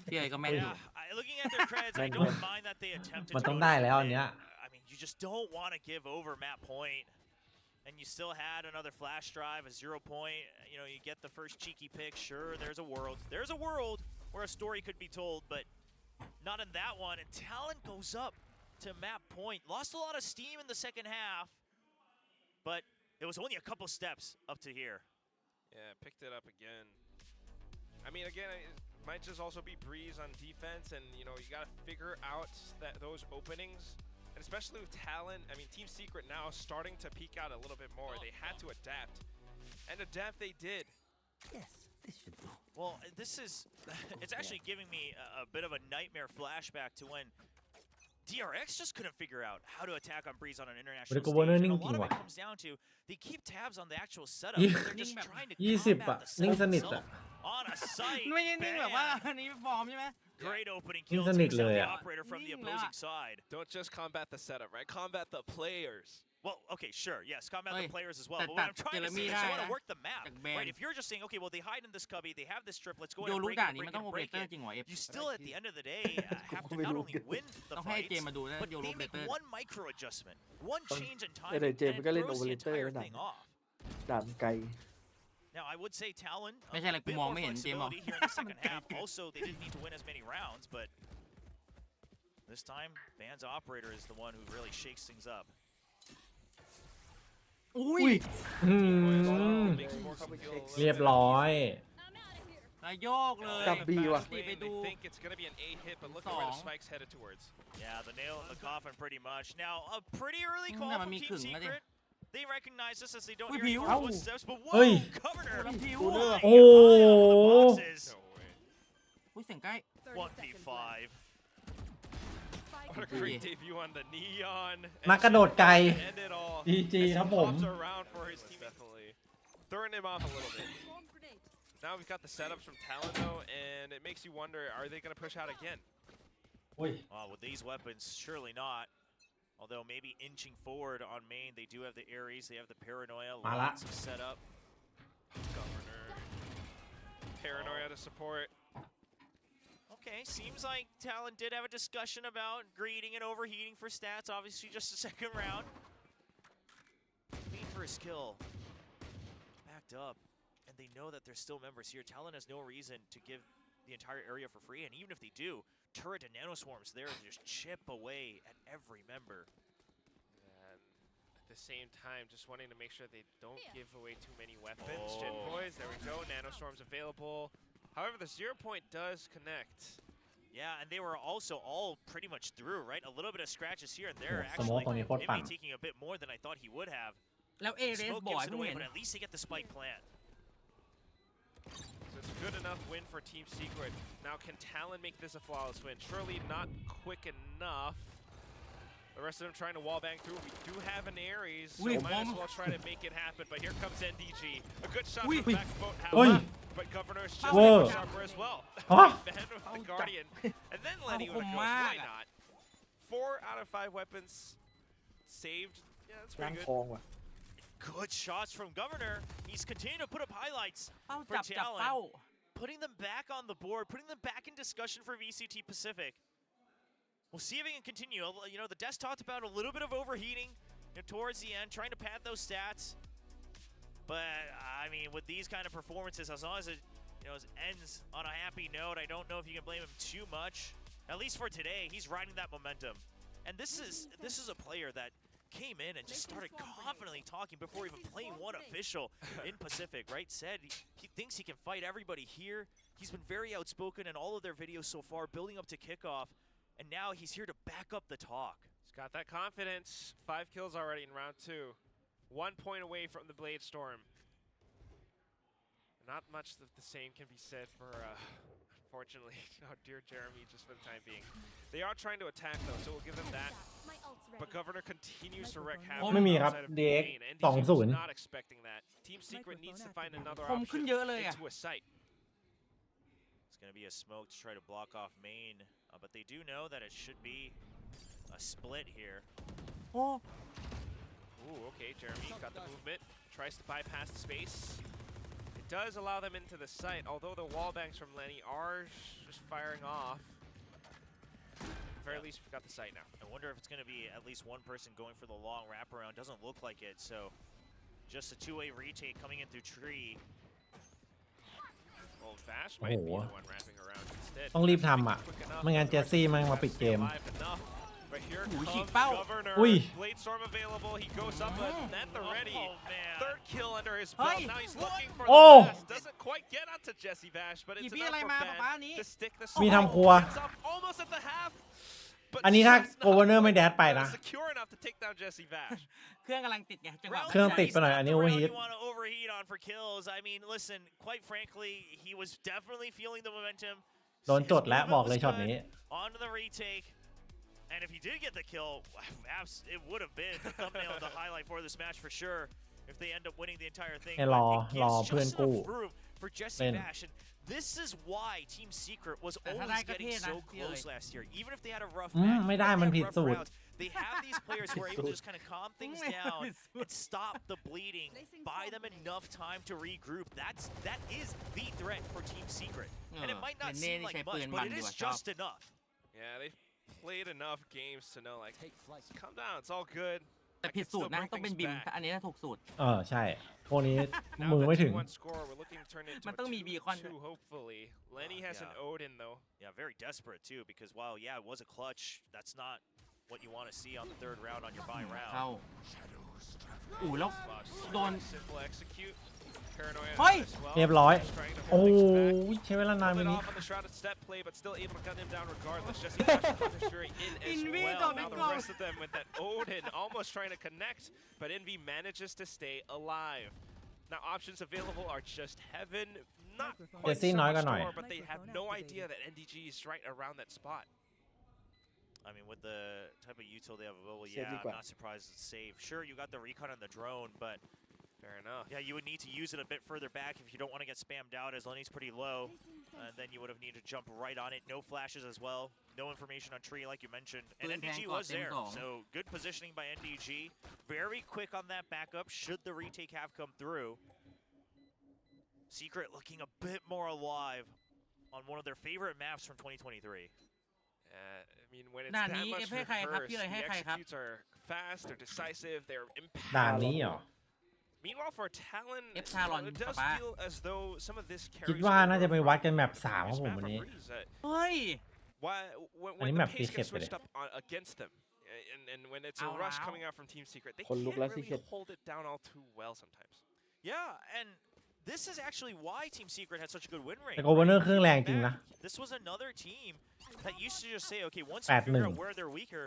พี่เอ๋ก็แม่นอยู่ Yeah, looking at their creds, I don't mind that they attempted มัน to ต้อง go ได้ to แล้วอั win. นเนี้ย I mean, you just don't want to give over map point. And you still had another flash drive, a 0 point. You know, you get the first cheeky pick. Sure, there's a world. There's a world where a story could be told, but not in that one. And Talon goes up to map point. Lost a lot of steam in the second half, but it was only a couple steps up to here. Yeah, picked it up again. I mean, again, it might just also be Breeze on defense, and you know, you got to figure out those openings. And especially with Talon, I mean, Team Secret now starting to peek out a little bit more. They had to adapt. And adapt they did. yes this should do Well, this is, it's actually giving me a bit of a nightmare flashback to when DRX just couldn't figure out how to attack on Breeze on an international But stage. Governor And a นิ่ง lot จริง of it ว่ะ comes down to they keep tabs on the actual setup. ยี่ But they're just trying to 20 combat the นิ่ง setup สนิท itself อะ on a site. ไม่ใช่นิ่งแบบว่า Bam. อันนี้ฟอร์มใช่ไหม Great opening นิ่ง kill สนิท takes เล out ย the อะ operator from the Ning opposing lah. side. Don't just combat the setup, right? Combat the players. Well, okay, sure, yes, combat Oi, the players as well. that- But what I'm that trying to say Jeremy is you wantได้ to นะ work the map, จากแบน right? If you're just saying, okay, well, they hide in this cubby, they have this strip, let's go โย ahead and รู้ break ด่าน it, นี้มัน break ต้อง it, โอเปอเร break เตอร์ it. จริงวะเอฟ You still, at the end of the day, have to Không not biết only luôn. win the ต้องให้เจ fights, มมาดูนะ but โยรู้ they เบ make เตอร์ one micro adjustment, one change in time, เดี๋ยวเจมส์ and ก็เล่น throws the operator entire แล้วนะ thing off. ด่านไกล Now, I would say Talon, Mấy a cái này bit cũng mong more mới hiện James flexibility không? here in the second half. Also, they didn't need to win as many rounds, but this time, Van's operator is the one who really shakes things up. อุ้ย อืม Makes more feel a little เรียบ bit ร้อย นายโยกเลย กลับ B ว่ะ ตีไป They ดู think it's going to be an A hit, but look at where the Song. spike's headed towards. Yeah, the nail in the coffin pretty much. Now, a pretty early call Nè, mà from mi Team khửng quá đi. Secret. They recognize this as they don't Ui, hear any Hiếu. more Ау. footsteps, but Ui. whoa, Governor! ลำพิว กูเนอร์ โอ้ Boxes. No way. อุ้ยเสียงใกล้ 1v5. What a great debut on the Neon. นักกระโดดไกล End it all. GG As he ครับผม pops around for his team, definitely throwing him off a little bit. Now we've got the setups from Talon though, and it makes you wonder: are they going to push out again? อุ้ย With these weapons, surely not. Although maybe inching forward on main, they do have the Ares, they have the Paranoia, Mala. lots of setup. Governor, Paranoia to support. Okay, seems like Talon did have a discussion about greeting and overheating for stats. Obviously, just a second round. Waiting for his kill. Backed up, and they know that there's still members here. Talon has no reason to give the entire area for free, and even if they do, turret and nanoswarms there to just chip away at every member. And at the same time, just wanting to make sure they don't give away too many weapons. Jin Boys, there we go. Nanostorms available. However, the 0 point does connect. Yeah, and they were also all pretty much through, right? A little bit of scratches here and there. Oh, Actually, Smoke on your maybe bottom. taking a bit more than I thought he would have. แล้วเอเรส Smoke บอย gives it เพิ่ง away, เห็น but at least they get the spike plant. So it's a good enough win for Team Secret. Now, can Talon make this a flawless win? Surely not quick enough. The rest of them trying to wall bang through. We do have an Ares, so Ui, might as bom. well try to make it happen. But here comes NDG. A good shot Ui. from back boat, Ui. however. But Governor's just Whoa. a sharper as well. Huh? Ben with the Guardian. And then Lenny with a Không ghost. Why mag à? not? 4 out of 5 weapons saved. Yeah, that's ร่าง pretty ท good. องว่ะ Good shots from Governor. He's continuing to put up highlights, เป้า for จับ Talon. เป้า putting them back on the board, putting them back in discussion for VCT Pacific. We'll see if he can continue. You know, the desk talked about a little bit of overheating towards the end, trying to pad those stats. But I mean, with these kind of performances, as long as it ends on a happy note, I don't know if you can blame him too much. At least for today, he's riding that momentum. And this is a player that came in and just started confidently talking before even playing one official in Pacific, right? Said he thinks he can fight everybody here. He's been very outspoken in all of their videos so far, building up to kickoff. And now he's here to back up the talk. He's got that confidence. 5 kills already in round 2. 1 point away from the Blade Storm. Not much of the same can be said for, unfortunately, our dear Jeremy, just for the time being. They are trying to attack though, so we'll give them that. But Governor continues to wreak havoc ไม่มีครับ outside of DX main. NDG was 2-0 not expecting that. Team Secret needs to find another คมขึ้น option เยอะเลยอ่ะ into a site. It's going to be a smoke to try to block off main, but they do know that it should be a split here. โอ้ Ooh, okay, Jeremy got the movement. Tries to bypass the space. It does allow them into the site, although the wall banks from Lenny are just firing off. At the very least, we've got the site now. I wonder if it's going to be at least one person going for the long wraparound. Doesn't look like it, so just a two-way retake coming in through tree. Well, Vash might be the one wrapping around instead. ต้องรีบทำอ่ะไม่งั้นเจสซี่มันมาปิดเกม But here หูฉีก comes เป้า Governor. อุ้ย Blade Storm available. He goes up at the ready. Oh, man. Third kill under his Hey, belt. Now he's looking for Oh. the last. Doesn't quite get onto Jesse Vash, but หยิบ it's พี่ enough อะไร for มา Ben ป๊านี้ to stick the มี sword. ทำครัว Gets up almost at the half. But อันนี้ถ้า just โกเวอร์เนอร์ไม่แดดไปนะ secure enough to take down Jesse Vash. เครื่องกำลังติดไงจังหวะ เครื่องติดไปหน่อยอันนี้ Not the overheat round you want to overheat on for kills. I mean, listen, quite frankly, he was definitely feeling the momentum. โดนจดแล้วบอกเลยช็อตนี้ Onto the retake. And if he did get the kill, it would have been the thumbnail of the highlight for this match for sure. If they end up winning the entire thing. ให้รอ But it รอ gives เพื่อน just กู้ enough room for Jesse เล่น Vash. And this is why Team Secret was แต่ถ้า always ได้ก็ getting เท่นะ so พี่เอ๋ย close last year. Even if they had a rough อืม match, ไม่ได้ even if มัน they ผิด had rough สูตร rounds, they have these players who are able to just kind of calm things down and stop the bleeding, buy them enough time to regroup. That is the threat for Team Secret. And it might not seem like much, but it is just enough. Yeah, they've played enough games to know, like, hey, calm down, it's all good. แต่ผิดสูตรนะต้องเป็นบิมอันนี้น่าถูกสูตร ใช่พวกนี้ Now มือ the ไม่ถึง 2-1 score, we're looking to turn it into มัน a ต้องมีบีคอน 2-2, hopefully. Lenny has an yeah. Odin, though. Yeah, very desperate too, because while yeah, it was a clutch, that's not what you want to see on the third round on your buy เข้า round. อู้แล้ว Wow, just โดน simple execute. Paranoia Hey! as well. เรียบร้อย Just trying to โอ้ hold things back. ยใช้เวลานาน Pulled ไป it นี้ off on the shrouded step play, but still able to cut him down regardless. Jesse Vash and Thunder Fury in as Envy well. don't Now the go. rest of them with that Odin almost trying to connect, but Envy manages to stay alive. Now options available are just heaven. Not quite Jesse so น้อย much ก็หน่อย more, but they have no idea that NDG is right around that spot. I mean, with the type of util they have available, Save yeah,ดีกว่า I'm not surprised it's safe. Sure, you got the recon on the drone, but Fair enough. yeah, you would need to use it a bit further back if you don't want to get spammed out, as Lenny's pretty low. And then you would have needed to jump right on it. No flashes as well. No information on tree, like you mentioned. And Good NDG tank was got there, them so good positioning by NDG. Very quick on that backup, should the retake have come through. Secret looking a bit more alive on one of their favorite maps from 2023. I mean, when it's ด่าน that นี้ much ให้ใครครับ reverse, พี่เลย the ให้ใครครับ executes are fast, they're decisive, they're ด่าน impactful. นี้เหรอ Meanwhile, for Talon, F Talon, it does Papa. feel as though some of this คิด carries ว่าน่าจะ over ไปวัด from กันแมป the 3ครับ previous ผม map วัน of นี้ Breeze. เฮ้ย Why, Anh when the map pace ticket getsไปเลย switched up against them, and when it's a Ow, rush ow. coming out from Team Secret, they คนลุก can't แล้วสิ really เข็ด hold it down all too well sometimes. Yeah, and this is actually why Team Secret had such a good win rate. แต่โกเวอร์เนอร์เครื่องแรงจริงนะ This was another team that used to just say, okay, once we 8-1 figure out where they're weaker,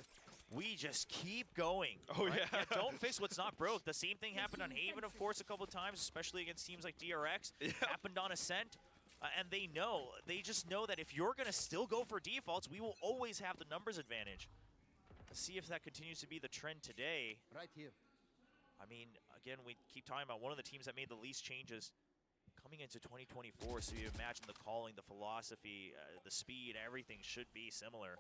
we just keep going. Oh, right? yeah. Don't fix what's not broke. The same thing happened on Haven, of course, a couple of times, especially against teams like DRX. Yeah. Happened on Ascent. And they just know that if you're going to still go for defaults, we will always have the numbers advantage. Let's see if that continues to be the trend today. Right here. I mean, again, we keep talking about one of the teams that made the least changes coming into 2024. So you imagine the calling, the philosophy, the speed, everything should be similar.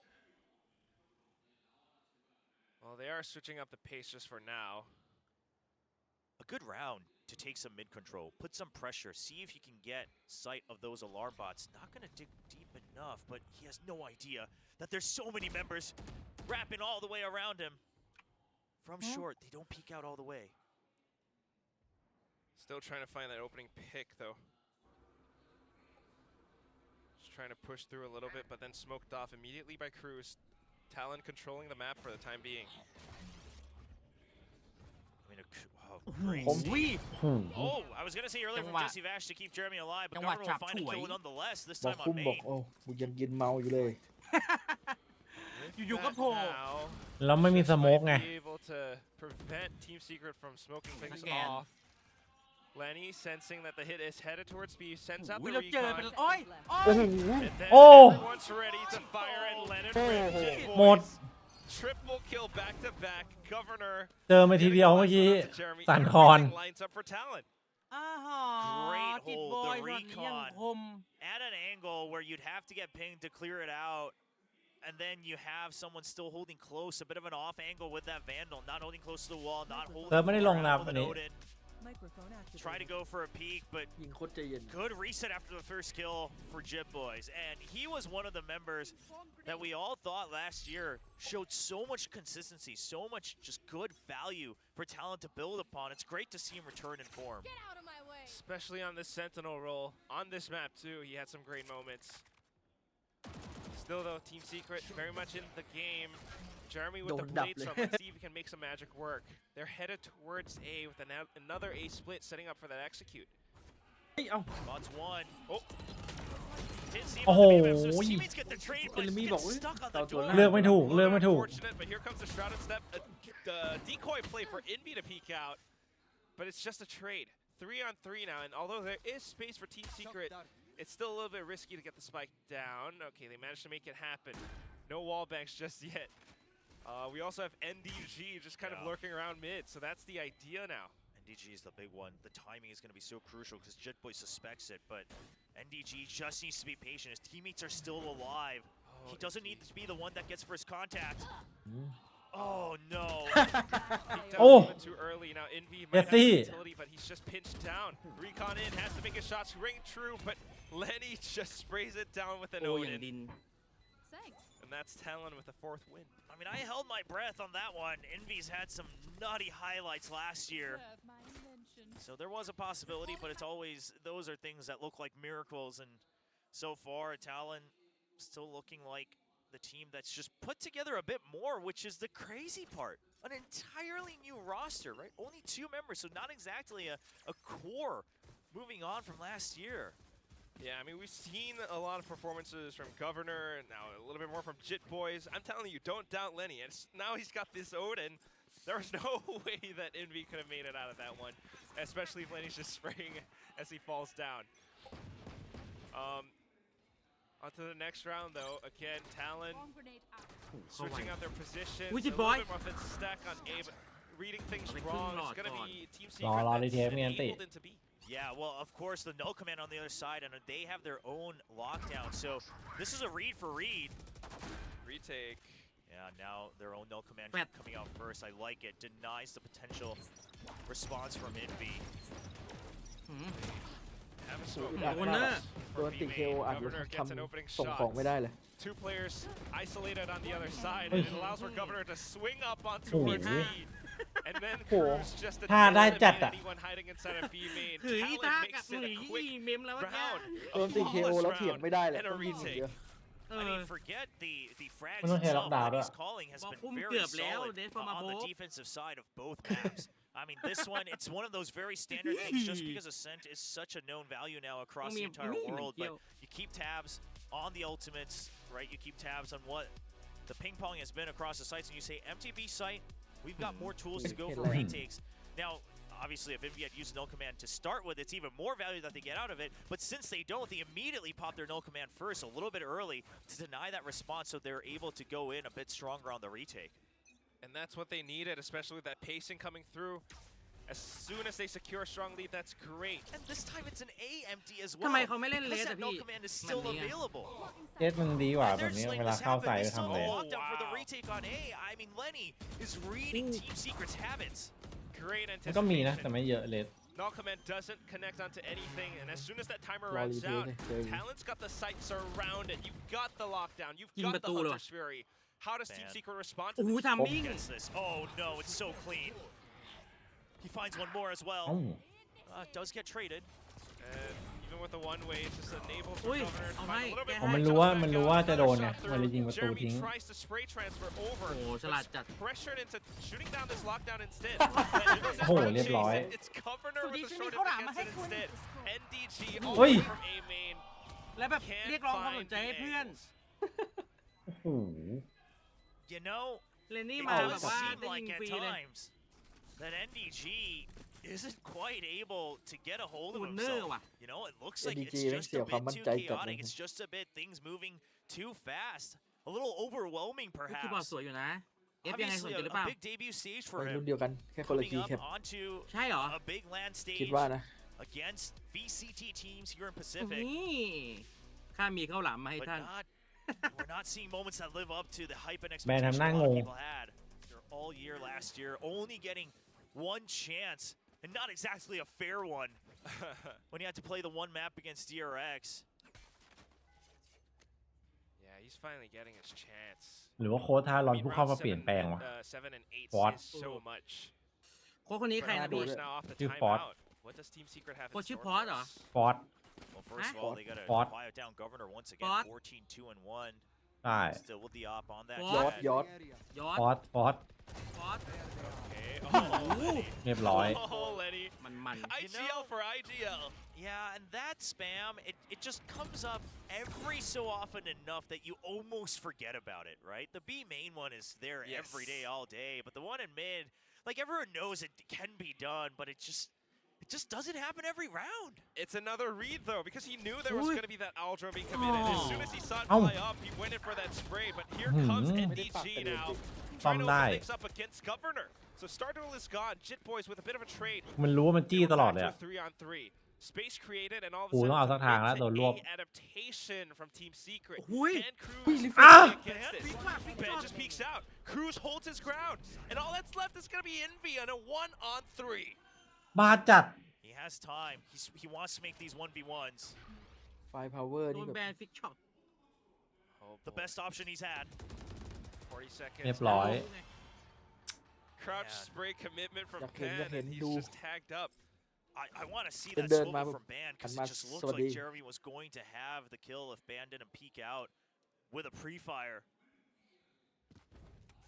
Well, they are switching up the pace just for now. A good round to take some mid control, put some pressure, see if you can get sight of those alarm bots. Not going to dig deep enough, but he has no idea that there's so many members wrapping all the way around him. From short, they don't peek out all the way. Still trying to find that opening pick, though. Just trying to push through a little bit, but then smoked off immediately by Cruz. Talon controlling the map for the time being. I mean, great ผม steal. วิ Oh, I was going to say earlier from จังหวะ Jesse Vash to keep Jeremy alive, but จังหวะ Governor will find a จับฉวย kill nonetheless, this บอก time คุ้ม on บอก main. โอ้กูยังเมาอยู่เลย อยู่ๆก็โผล่ Now, แล้วไม่มีสโมกไง be able to prevent Team Secret from smoking things Again. off. Lenny sensing that the hit is headed towards B, sends out อุ้ย the เราเจอ recon. เป็นโอ้ยโอ้ โอ้ ย โห And then Oh. everyone's ready to fire at Leonard Bridge. Boys. หมด Triple kill back to back. Governor เจอมาทีเดียวเมื่อกี้ Jeremy. สั่นคลอน Everything lines up for Talon. อ้าหอ Great ติด hold, บอย the ช็อตนี้ยัง recon. คม At an angle where you'd have to get pinged to clear it out. And then you have someone still holding close, a bit of an off angle with that Vandal, not holding close to the wall, not holding ไม่ได้ลงนะ with วัน an นี้ Odin. Try to go for a peek, but ยิงโคตรใจเย็น good reset after the first kill for Jit Boys. And he was one of the members that we all thought last year showed so much consistency, so much just good value for Talon to build upon. It's great to see him return in form. Especially on this Sentinel role. On this map too, he had some great moments. Still though, Team Secret very much in the game. Jeremy with the blade strum. Let's see if he can make some magic work. They're headed towards A with another A split, setting up for that execute. เฮ้ยเอ้า Spots one. Oh. Didn't see him โอ้ on โห the B-map, so his teammates get the trade, but Enemy gets บอกเว้ย stuck on ต่อ the ตัว door. หน้า เลือกไม่ถูก เลือกไม่ถูก Unfortunate, but here comes the shrouded step. The decoy play for Envy to peek out, but it's just a trade. 3-on-3 now, and although there is space for Team Secret, it's still a little bit risky to get the spike down. Okay, they managed to make it happen. No wall banks just yet. We also have NDG just kind of lurking around mid, so that's the idea now. NDG is the big one. The timing is going to be so crucial because Jetboy suspects it, but NDG just needs to be patient. His teammates are still alive. He doesn't need to be the one that gets first contact. Oh no! Oh. Even too early now. Envy might have Messi. utility, but he's just pinched down. Recon in has to make his shots ring true, but Lenny just sprays it down with an โอ้อย่าง Odin, ดิน and that's Talon with the 4th win. I mean, I held my breath on that one. Envy's had some nutty highlights last year. So there was a possibility, but it's always, those are things that look like miracles. And so far, Talon still looking like the team that's just put together a bit more, which is the crazy part. An entirely new roster, right? Only 2 members, so not exactly a core moving on from last year. Yeah, I mean, we've seen a lot of performances from Governor, and now a little bit more from Jit Boys. I'm telling you, don't doubt Lenny. And now he's got this Odin. There's no way that Envy could have made it out of that one, especially if Lenny's just spraying as he falls down. On to the next round, though. Again, Talon switching out their positions. Who's A it, little boy? bit more of a stack on A, but reading things Like, wrong. not It's going to gone. be Team Secret Rally that's TF มีอันติ enabled into B. Yeah, well, of course, the null command on the other side, and they have their own lockdown. So this is a read for read. Retake. Yeah, now their own null command Wait. coming out first. I like it. Denies the potential response from Envy. หืม Have a โอ้ smoke. ยอัด โอ้ มาก เนอ อะ ร์ โดนติดเคโออัดอยู่ Governor ท gets an opening ำส่ง shot. ของไม่ได้เลย 2 players isolated on the other side, Oi. and it allows for Governor to swing up on Oh. towards B. And then Oh. Cruz just to ท่าได้จัด eliminate อะ anyone hiding inside of B main. เฮ้ย Talon ตากอะ makes เฮ้ it ย a quick เมมแล้วเมื่อกี้ round. โดนติดเคโอ flawless แล้วเถียง round ไม่ได้แหละ and a ต้องยิงอย่าง retake. เดียว เอ I อ mean, forget the frags Ano, itself. lockdown, Lenny's ah. calling has Bak, been kung very กือบแล้ว solid เดฟมา on โบ the defensive side of both maps. I mean, this one, it's one of those very standard things just because Ascent is such a known value now across the entire world. But you keep tabs on the ultimates, right? You keep tabs on what the ping pong has been across the sites, and you say, MTB site, we've got more tools to go for retakes. Now, obviously, if Envy had used null command to start with, it's even more value that they get out of it. But since they don't, they immediately pop their null command first a little bit early to deny that response so they're able to go in a bit stronger on the retake. And that's what they needed, especially with that pacing coming through. As soon as they secure a strong lead, that's great. And this time it's an A empty as ทำ well. ไมเขาไม่เล่นเล Because ส that อะ null พี่ command is still แบบนี้อะ available. เจ็ดมันดีกว่า And แบบ they're นี้ just letting เวลา this เข้า happen. ใส่ They จะ still ทำ have เลย a lockdown for the Wow. retake on A. I mean, Lenny is reading Team Secret's habits. Great มันก็มีนะ แต่ anticipation. ไม่เยอะเลย Null command doesn't connect onto anything, and as soon as that timer Rally runs out, take, take. Talon's got the site surrounded. You've got the lockdown. You've ยิง got ประ the ตูเลย Hunter's Fury. How does Team Man. Secret respond โอ้ to โห this? ทำมิ่ง Gets this. Oh no, it's so clean. He finds one more as เอ้า well. Does get traded. And even with the one way, it just enables for Ui, Governor to oh find a my little bit God. more มัน jump รู้ว่า back มัน out. รู้ว่าจะโดน Another ไง shot มันเลย through. ยิงประตู Jeremy ทิ้ง tries to spray transfer over. โอ้โหฉลาดจัด Pressured into shooting down this lockdown instead. โอ้โหเรียบร้อย It's Governor with the short Sudi, against it sini, instead. NDG all เฮ้ย the way from A main. แล้วแบบเรียก Can't ร้องความสน find ใจให้ the เพื่อน angles. โอ้โห You know, เลนนี่ it มาแบ does บว่า seem ได้ like ยิง at ฟรีเลย times that NDG isn't quite able to get a hold of คูเนอร์ himself. ว่ะ You know, it looks like NDG it's แม่ง just เสีย a ความ bit มั่น too ใจจัดเลย chaotic. It's just a bit things moving too fast. A little overwhelming, คีย์บอร์ด perhaps. สวยอยู่นะ เอฟยังไงสน Obviously, ใจหรือเป a ล่า big debut stage ไป for รุ่น him. เดียวกันแค่คนละ Coming จี up แคป onto ใช่เหรอ a big land คิด stage ว่านะ against VCT teams here in Pacific. นี่ข้ามีข้าวหลามมาให้ But ท่าน not We're not seeing moments that live up to the hype and แบน expectation ทำหน้า a ง lot of ง people had all year last year, only getting one chance and not exactly a fair one when you had to play the one map against DRX. Yeah, he's finally getting his chance. หรือว่าโค้ชทารอนผู้เข้ามาเปลี่ยนแปลงวะ 7 and 8 Ford. is so much. โค้ชคนนี้ใคร But นะ of พี่ course now off theชื่อ Ford. timeout. What does Team Secret have in โค้ชชื่อ store พอ for ดเหรอ us? ฟอส Well, first of all, they got to Ford. quiet down Governor once again, Ford. 14-2 and 1. ใช่ Still with the op on that. Ford. jet. ยอด ยอด ฟอส พอด Okay. Oh, เรียบร้อย oh, Lenny. มัน IGL for IGL. Yeah, and that spam, it just comes up every so often enough that you almost forget about it, right? The B main one is there Yes. every day, all day, but the one in mid, like everyone knows it can be done, but it just doesn't happen every round. It's another read though, because he knew there was Ooh. going to be that Aldro being committed. As soon as he saw it Ow. fly up, he went in for that spray. But here comes NDG now, trying to open things up against Governor. So Starduel is gone. Jit Boys with a bit of a trade. มันรู้ว่ามันจี้ตลอดเลย Back อะ to a 3-on-3. Space created, and all of a โอ้ sudden ต้องเอา it's สั a กทางแล้ว mid โดน to รวบ A adaptation from Team Secret. อุ้ย Can Cruz อุ้ย fight Ah! against this? Ben just peeks out. Cruz holds his ground, and all that's left is going to be Envy on a 1-on-3. บาจัด He has time. He wants to make these 1v1s. ไฟพาวเวอร์ โด นี่ น แบบ แบนฟิกช็อต Oh, The best option he's had. 40 seconds. เรียบร้อย Crouch Yeah. spray commitment from อยากเห็น Pan, อยากเห็น and ดู he's just tagged up. I want to see เป็น that เดิน swivel มา from Ban because หัน it มา just ส looked วัส like ดี Jeremy was going to have the kill if Ban didn't peek out with a pre-fire.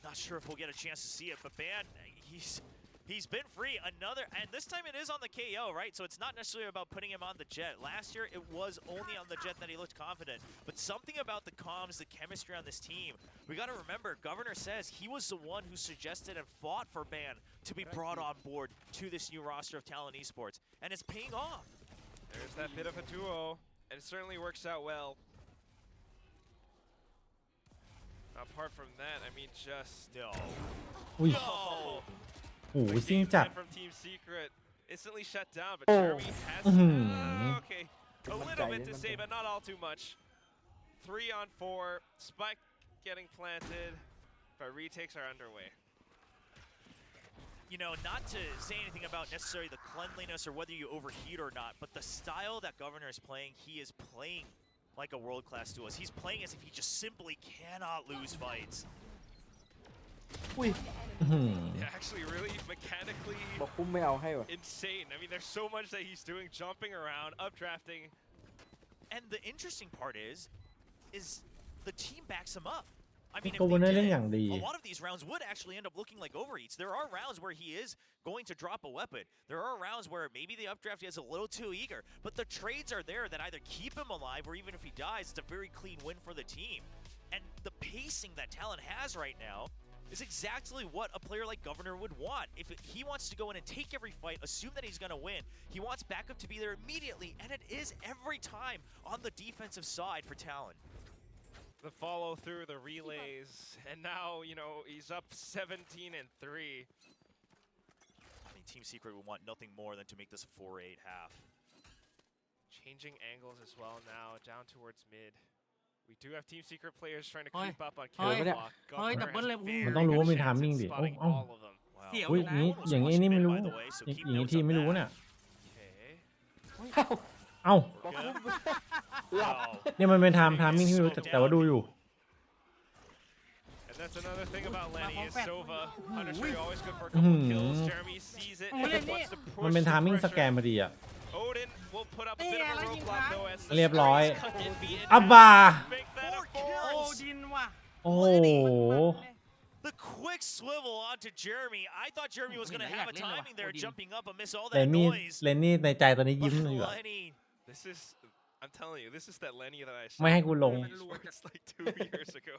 Not sure if we'll get a chance to see it, but Ban, he's been free. Another, and this time it is on the KO, right? So it's not necessarily about putting him on the jet. Last year it was only on the jet that he looked confident, but something about the comms, the chemistry on this team. We got to remember, Governor says he was the one who suggested and fought for Ban to be brought on board to this new roster of Talon Esports, and it's paying off. There's that bit of a duo, and it certainly works out well. Apart from that, I mean, just No. อุ้ย no. โอ้โห The ซิ่ง game จัด plan from Team Secret instantly shut down, but Oh. Jeremy has okay, a little bit to say, but not all too much. 3-on-4, spike getting planted, but retakes are underway. You know, not to say anything about necessarily the cleanliness or whether you overheat or not, but the style that Governor is playing, he is playing like a world-class duelist. He's playing as if he just simply cannot lose fights. อุ้ย อื้อหือ Yeah, actually, really mechanically บอกคุ้มไม่เอาให้ว่ะ insane. I mean, there's so much that he's doing, jumping around, updrafting. And the interesting part is the team backs him up. I mean, if โก they เวเนอร์ did เล่น it, อย่างดี a lot of these rounds would actually end up looking like overheats. There are rounds where he is going to drop a weapon. There are rounds where maybe the updraft is a little too eager, but the trades are there that either keep him alive or even if he dies, it's a very clean win for the team. And the pacing that Talon has right now is exactly what a player like Governor would want. If he wants to go in and take every fight, assume that he's going to win, he wants backup to be there immediately, and it is every time on the defensive side for Talon. The follow through, the relays, and now, you know, he's up 17-3. I mean, Team Secret would want nothing more than to make this a 4-8 half. Changing angles as well now, down towards mid. We do have Team Secret players trying to Oi. creep up on Oi. Cakewalk. Oi, Governor double has level. very มันต้องรู้ว่ามี good chance timing at ดิ spotting โอ้ all of them. Wow. เสี่ยว อุ้ย นะ นี้อย่างนี้นี่ไม่รู้ By the way, so อย่าง keep นี้ notes ที on ไม่รู้ that. เนี่ย Okay. เอ้า บอก Good. คุ้มหลับ Wow. เนี่ยมันเป็นทามมิ่งที่ไม่รู้แต่ว่าดูอยู่ And that's another thing about Lenny is Sova. Punisher always good for a Mhm. couple kills. Jeremy sees it and Lenny. wants to push มันเป็น the ทามมิ่งส pressure. แกนพอดีอ่ะ Odin will put up a bit of a roadblock though as the เรียบร้อย strings cut Envy in อับ half. บา Make that a โอ้ four. ดินว่ะ โอ้โห The quick swivel onto Jeremy. I thought Jeremy was going to have a timing there, jumping up amidst all เล that นนี่ noise. เลนนี่ในใจตอนนี้ But ยิ้มอยู่อะ Lenny, This is, I'm telling you, this is that Lenny that I saw. ไม่ให้กูลง in Esports like 2 years ago.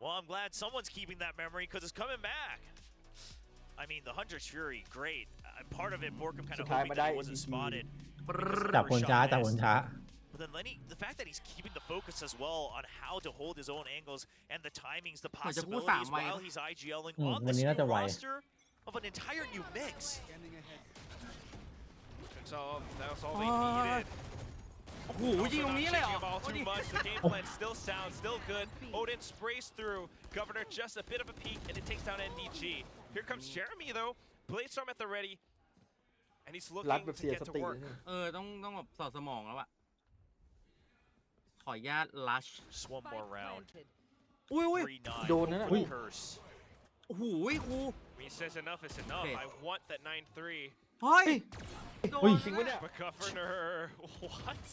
well, I'm glad someone's keeping that memory because it's coming back. I mean, the 100's Fury, great. Part of it, Borkum kind of hoping that he wasn't spotted. จับคนช้าจับคนช้า But then Lenny, the fact that he's keeping the focus as well on how to hold his own angles and the timings, the possibilities while he's IGLing on this new roster of an entire new mix. That's all, that was all they needed. โอ้โหยิงตรงนี้เลยเหรอ Ball too much. The game plan still sound, still good. Odin sprays through. Governor just a bit of a peek, and it takes down NDG. Here comes Jeremy though. Bladestorm at the ready, and he's รัด looking แบบ to เสีย get ส to ติ work. ต้องแบบสอดสมองแล้วอะขออนุญาตลัช Just one more round. อุ้ย 3-9 โดนนั่นน่ะ over the curse. โอ้โหครู He says enough is enough. Okay. I want that 9-3. เฮ้ยโดน จริงปะเนี่ย But Governor, what?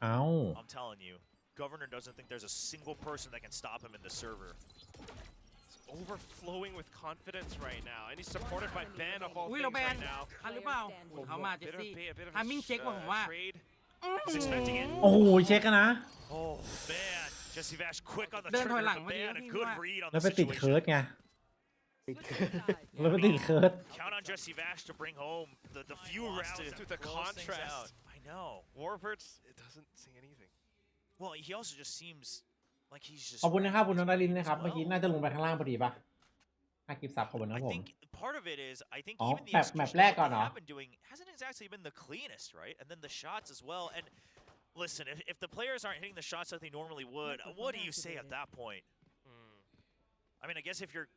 เอ้า I'm telling you, Governor doesn't think there's a single person that can stop him in the server. Overflowing with confidence right now, and he's supported by Ben of all อุ้ย things เราแบน right now. ทันหรือเปล่าเขามาเจส Bit of ซี่ a bit of ทามิ่งเช็คว่าผมว่า trade. He's expecting it. โอ้โหเช็คกันนะ Oh man, Jesse Vash quick on the เดินถ trigger อยหลัง with พอ the ดี ban. นะ A พี่ good ว่า read on แล้ว the ไปติดเคิ situation. ร์ดไง ติด แล้วไปติดเคิร์ด Count on Jesse Vash to bring home the few rounds to to the close things contrast. out. I know. Warbirds, it doesn't say anything. Well, he also just seems like he's just. ขอบคุณนะครับคุณน้องดารินนะครับ เมื่อกี้น่าจะลงไปข้างล่างพอดีป่ะ5กิฟต์ซับขอบคุณนะ I ผม think part of it is I think อ๋อ even the แมป execution แรก that ก่อน they เหรอ have been doing hasn't exactly been the cleanest, right? And then the shots as well. And listen, if the players aren't hitting the shots that they normally would, what do you say at that point? I mean, I guess if you're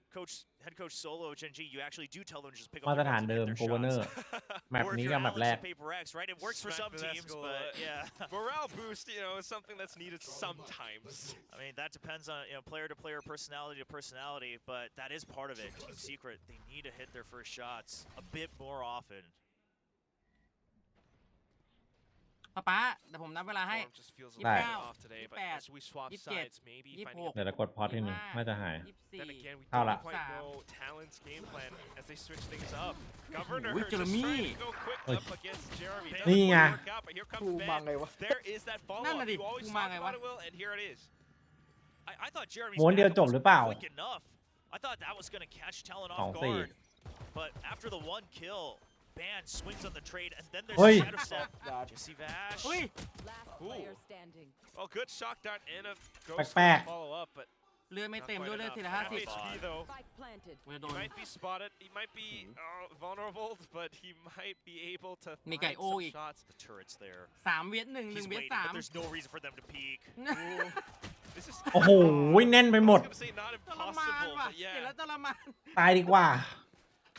head coach solo Gen G, you actually do tell them to just pick up มาตร their ฐาน guns and เดิ hit ม their โกเวอร์เนอ shots. ร์แมป Or if นี้ you're กับแมป Alex แรก and Paper X, right? It works for Smack some the teams, Nesco, but yeah. Morale boost, is something that's needed sometimes. I mean, that depends on player to player, personality to personality, but that is part of it. Team Secret, they need to hit their first shots a bit more often. ป๊าแต่ผมนับเวลาให้ Form just feels a ได้ little bit off today, but 28 as we swap 27 sides, maybe finding เดี๋ยวเรากดพอทีหนึ่งน่าจะหาย Then again, we เข้า don't ละ quite know Talon's game plan as they switch things up. Governor Ui, just trying Jeremy. to go quick Ui. up against Jeremy. Ni Doesn't nga. work out, but here กู comes มา Ben. ไงวะ There is that follow-up. Nanna di, You always kung talk mga about wa. it, Will, and here it is. I thought Jeremy's ม้วนเดียว backup จบ was หรือเปล่า quick enough. I thought that was going to catch Talon สอ off งสี่ guard. But after the one kill, Ban swings on the trade, and then there's เฮ้ย a shadow step. ดาด Jesse Vash. เฮ้ย Last player standing. Well, good shock dart and a ghost Back. follow-up, but เลือดไม่ not เต็ม quite ด้วยเลือด enough. ทีละ Half 50 HP, though. Spike planted. ไม่โด He น might be spotted. He might be vulnerable, but he might be able to May find kay some Oy. shots. The turret's there. 3 เวียด1 He's 1เวียด waiting, but 3 there's no reason for them to peek. This is โอ้โหแน่นไปหม I ด was gonna say not ทรมาน impossible, ว่ะ but เห็น yeah. แล้วทรมาน ตายดีกว่า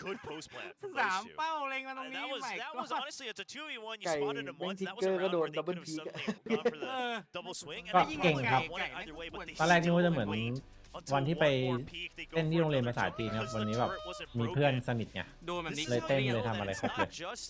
Good post plant from สาม those two. เป้าเล็งมาตรงนี้ That ใหม่ was honestly, it's a 2v1. You ไก่ spotted him แม่ง once. ทิก That เก was อ a ร์ก็ round โด where น they ดับเบิล could have พีก suddenly gone for the เออ double swing. ก็ And they เก่ง probably ครับ won it either way, but they ตอนแรกนึก still ว่าจะเหมือน wait วัน until ที่ไป one more peak. They go เต้นที่ for โรงเรียน another ภาษา jump จีนครับ because วัน the นี้แบบ turret wasn't มีเพื่อน broken. สนิทไง โดนแบบนี้ This เลย is เต้น real, เลยทำ and อะไร it's ครบเลย not just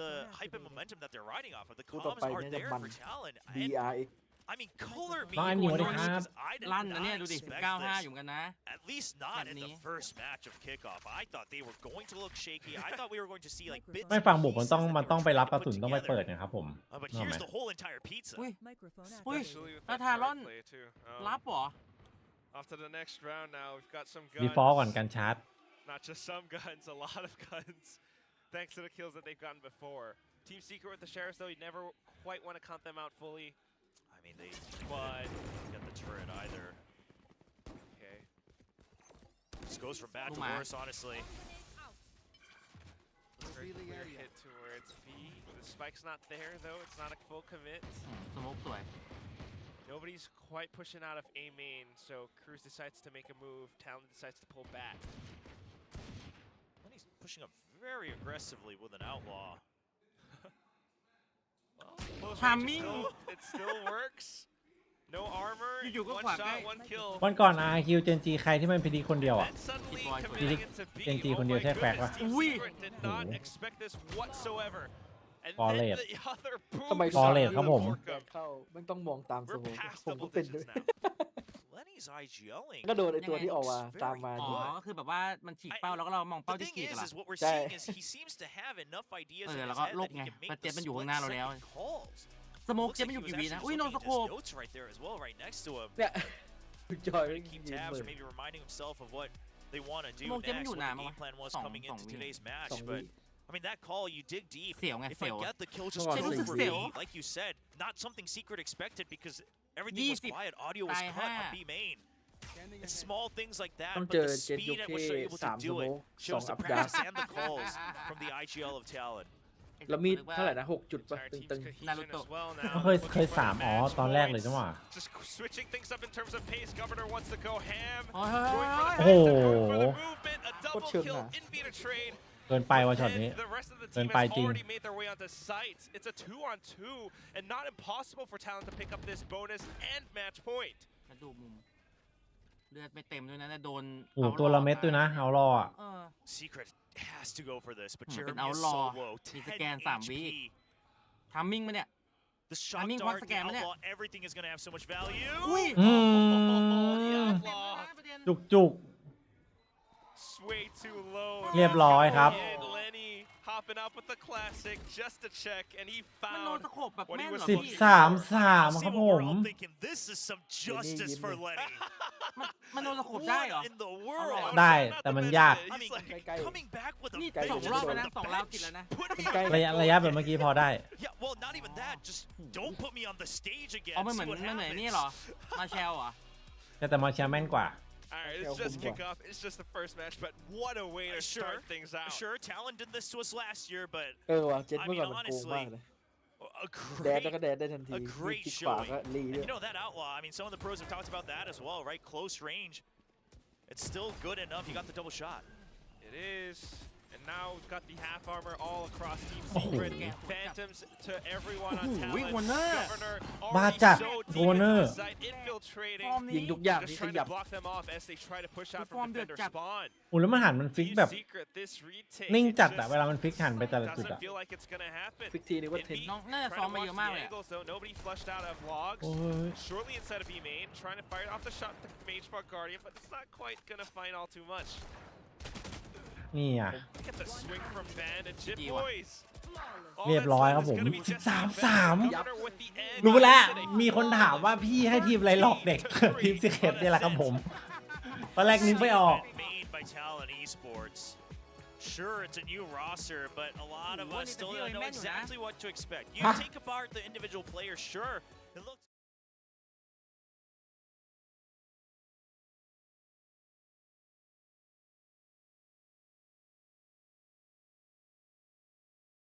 the hype and momentum that they're riding off of. The กูต่อ comms ไป are เนี่ยจะ there มัน for Talon. And DRX I mean, color me ต้องอันนี้ going ด้วยครับ because I did ลั่นนะเนี่ย not ดูดิ expect 19-5 this. อยู่กันนะ At least not in the แบบนี้ first match of kickoff. I thought they were going to look shaky. I thought we were going to see like bits ไม่ and ฟังบุกมัน pieces ต้อง that มัน they ต้อง were ไปรับ trying กระ to สุน put ต้องไป together. เปิดนะครับผม But นึกออก here's ไหม the whole entire pizza. อุ้ย Microphone Ui. activated. Especially with แล้ว that ทารอน turret play too. รับเหรอ Off to the next round now. We've got some ดีฟอล guns. ก่อนการชาร์จ Not just some guns, a lot of guns. Thanks to the kills that they've gotten before. Team Secret with the Sheriffs, though, you never quite want to count them out fully. I mean, they didn't get the turret either. Okay. This goes from bad to Luma. worse, honestly. Very clear hit towards V. The spike's not there, though. It's not a full commit. สโมกสวย Nobody's quite pushing out of A main, so Cruz decides to make a move. Talon decides to pull back. And he's pushing up very aggressively with an outlaw. Well, close range, Timing. it still works. No armor, อยู่ๆก็ one ขวางใกล้ shot, one kill. วันก่อน RQ เจนจีใครที่มันพีดีคนเดียวอ่ะ And suddenly Boy, committing it to B. TNT Oh คนเดียว my ใช่แฟก goodness, วะ Team Ui. Secret did not expect this whatsoever. And Ball-led. then the other boom ทำไม Ball-led ครับผม เข้าไม่ต้องมองตามส We're มอง past ผมก็ double เป็นด้วย digits now. Lenny's IGLing. ก็โดนไอตัวที่ออกมา Very ตามมา อ๋อ ก็คือแบบว่ามันฉีกเป้าแล้วก็เรามองเป้า The ที่ thing ฉีก is, เหรอ is what we'reใช่ seeing is he seems to have enough ideas in แล้ว his ก็ head ล that บ he ไง can ประ make เจ็ด the มันอยู่ split ข้างหน้าเราแล้ว second calls. สโมก Looks เจ็ด like มันอยู่ he กี่ was วีนะ actually อุ้ย just โน looking ส at โค his ป notes right there as well, right next to him. เนี่ยจอย Keep tabs or maybe reminding himself of what they want to do Smoke next, Gem what the อยู่นานมั้ย game plan was Song- coming into Song today's match. สองวิ But I mean, that call, you dig deep. เสียวไง If เสี I ยว get the kill, just Come on, kill Sing. for Sil. me. Like you said, not something Secret expected because everything was 20 quiet. Audio was cut on 5 B main. It's small things like that, ต้อง but เจอ the เจ็ดยู speed at เค which they're able to 3 ส do โม it ก shows 2 the อัพดา practice and the calls from the IGL of Talon. แล้วมีเท่าไหร่นะ6 จุดป่ะ Entire team's ตึง cohesion Naruto. as well ก็ now. เคย Looking for สาม the อ๋อ match ตอนแรกเลย points. จังหวะ Just switching things up in terms of pace. Governor wants to go ham. โอ้ย Going for the โอ้โห for the movement. A double chill kill na. in Viperdemon. เกินไปว่ะช็อตนี้ The rest of the เกิน team ไป has จริง already made their way onto site. It's a 2-on-2 and not impossible for Talon to pick up this bonus and match point. แล้วดูมุมเลือดไม่เต็มด้วยนะโดน โอ้โหตัวละเม็ดด้วยนะเอารออ่ะ Secret has to go for this, but เป็น Jeremy is outlaw so low. มีส 10 แกน3 วิ HP. ทามมิ่งมาเนี่ย The shock Timing dart, once the again, innit? outlaw, everything is going to have so much value. อุ้ย อืม The outlaw จุก way too low. เรียบร้อยครับ And Lenny hopping up with the classic just to check, and he มันโดน found สโคปแบบแม่นเหรอ สิบ พี่ สามสาม See ครับ what ผ we're ม all thinking. This is some justice for Lenny. มันโดนสโคปได้เหรอ What in the world? ได้ แต่มันยาก I mean, coming back with a นี่ ใกล้ สอง จะ รอบ โด ไป น นะ2รอบติดแล้วนะ Put me ใกล้ ระยะแบบเมื่อกี้พอได้ Yeah, well, not even that. Just don't put me on the stage again. อ๋อมันเหมือน See what มันเหมือน happens. นี่เหรอ มาแชลเหรอ แต่มาเชียร์แม่นกว่า Alright, it's just kickoff. It's just the first match, but what a way to Sure. start things out. Sure, Talon did this to us last year, but ว่ะเจ็ดเมื่อก่อนมันโกงมากเลย a แดด great แล้วก็แดดได้ทันที a great คลิกขวา showing. ก็รี And ด้วย you know that outlaw, I mean, some of the pros have talked about that as well, right? Close range. It's still good enough. You got the double shot. It is. And now we've got the half armor all across Team Oh. Secret. Phantoms to everyone on Oh, Talon. Warner. Governor บ้า already จัด so deep โว into เนอ the ร์ site, infiltrating. ฟอร์ม ยิง นี้ ทุกอย่าง Just ที่ข trying ยั to บ block them off as they try to push out from Form defender jack. spawn. โอ้แล้วมันหันมันฟิก Team แบบ Secret, this retake, นิ่ง it จัด just อะเวลามันฟิกหันไปแต่ละจุด doesn't อะ feel like it's gonna happen. ฟิกทีนึกว่า It เทน beat- น้องน่าจะ trying ซ้อม to มา watch เยอะ the มากเลยอะ angles, though. Nobody flushed out of logs. โอ้ย Shortly inside of B main, trying to fire off the shot to Mage Bug Guardian, but it's not quite gonna find all too much. นี่อ่ะ Look at the swing from Van and Jit Deal. Boys. เรียบร้อยครับผม All that's left is gonna be just 13-3 Governor with the edge. รู้แล้ว มีคนถามว่าพี่ให้ทีมอะไรหลอกเด็ก ทีมสิเคตนี่แหละครับผม ตอนแรกนึกไม่ออก Made by Talon Esports. Sure, it's a new roster, but a lot of us still don't know exactly what to expect. You take apart the individual players, sure. It looks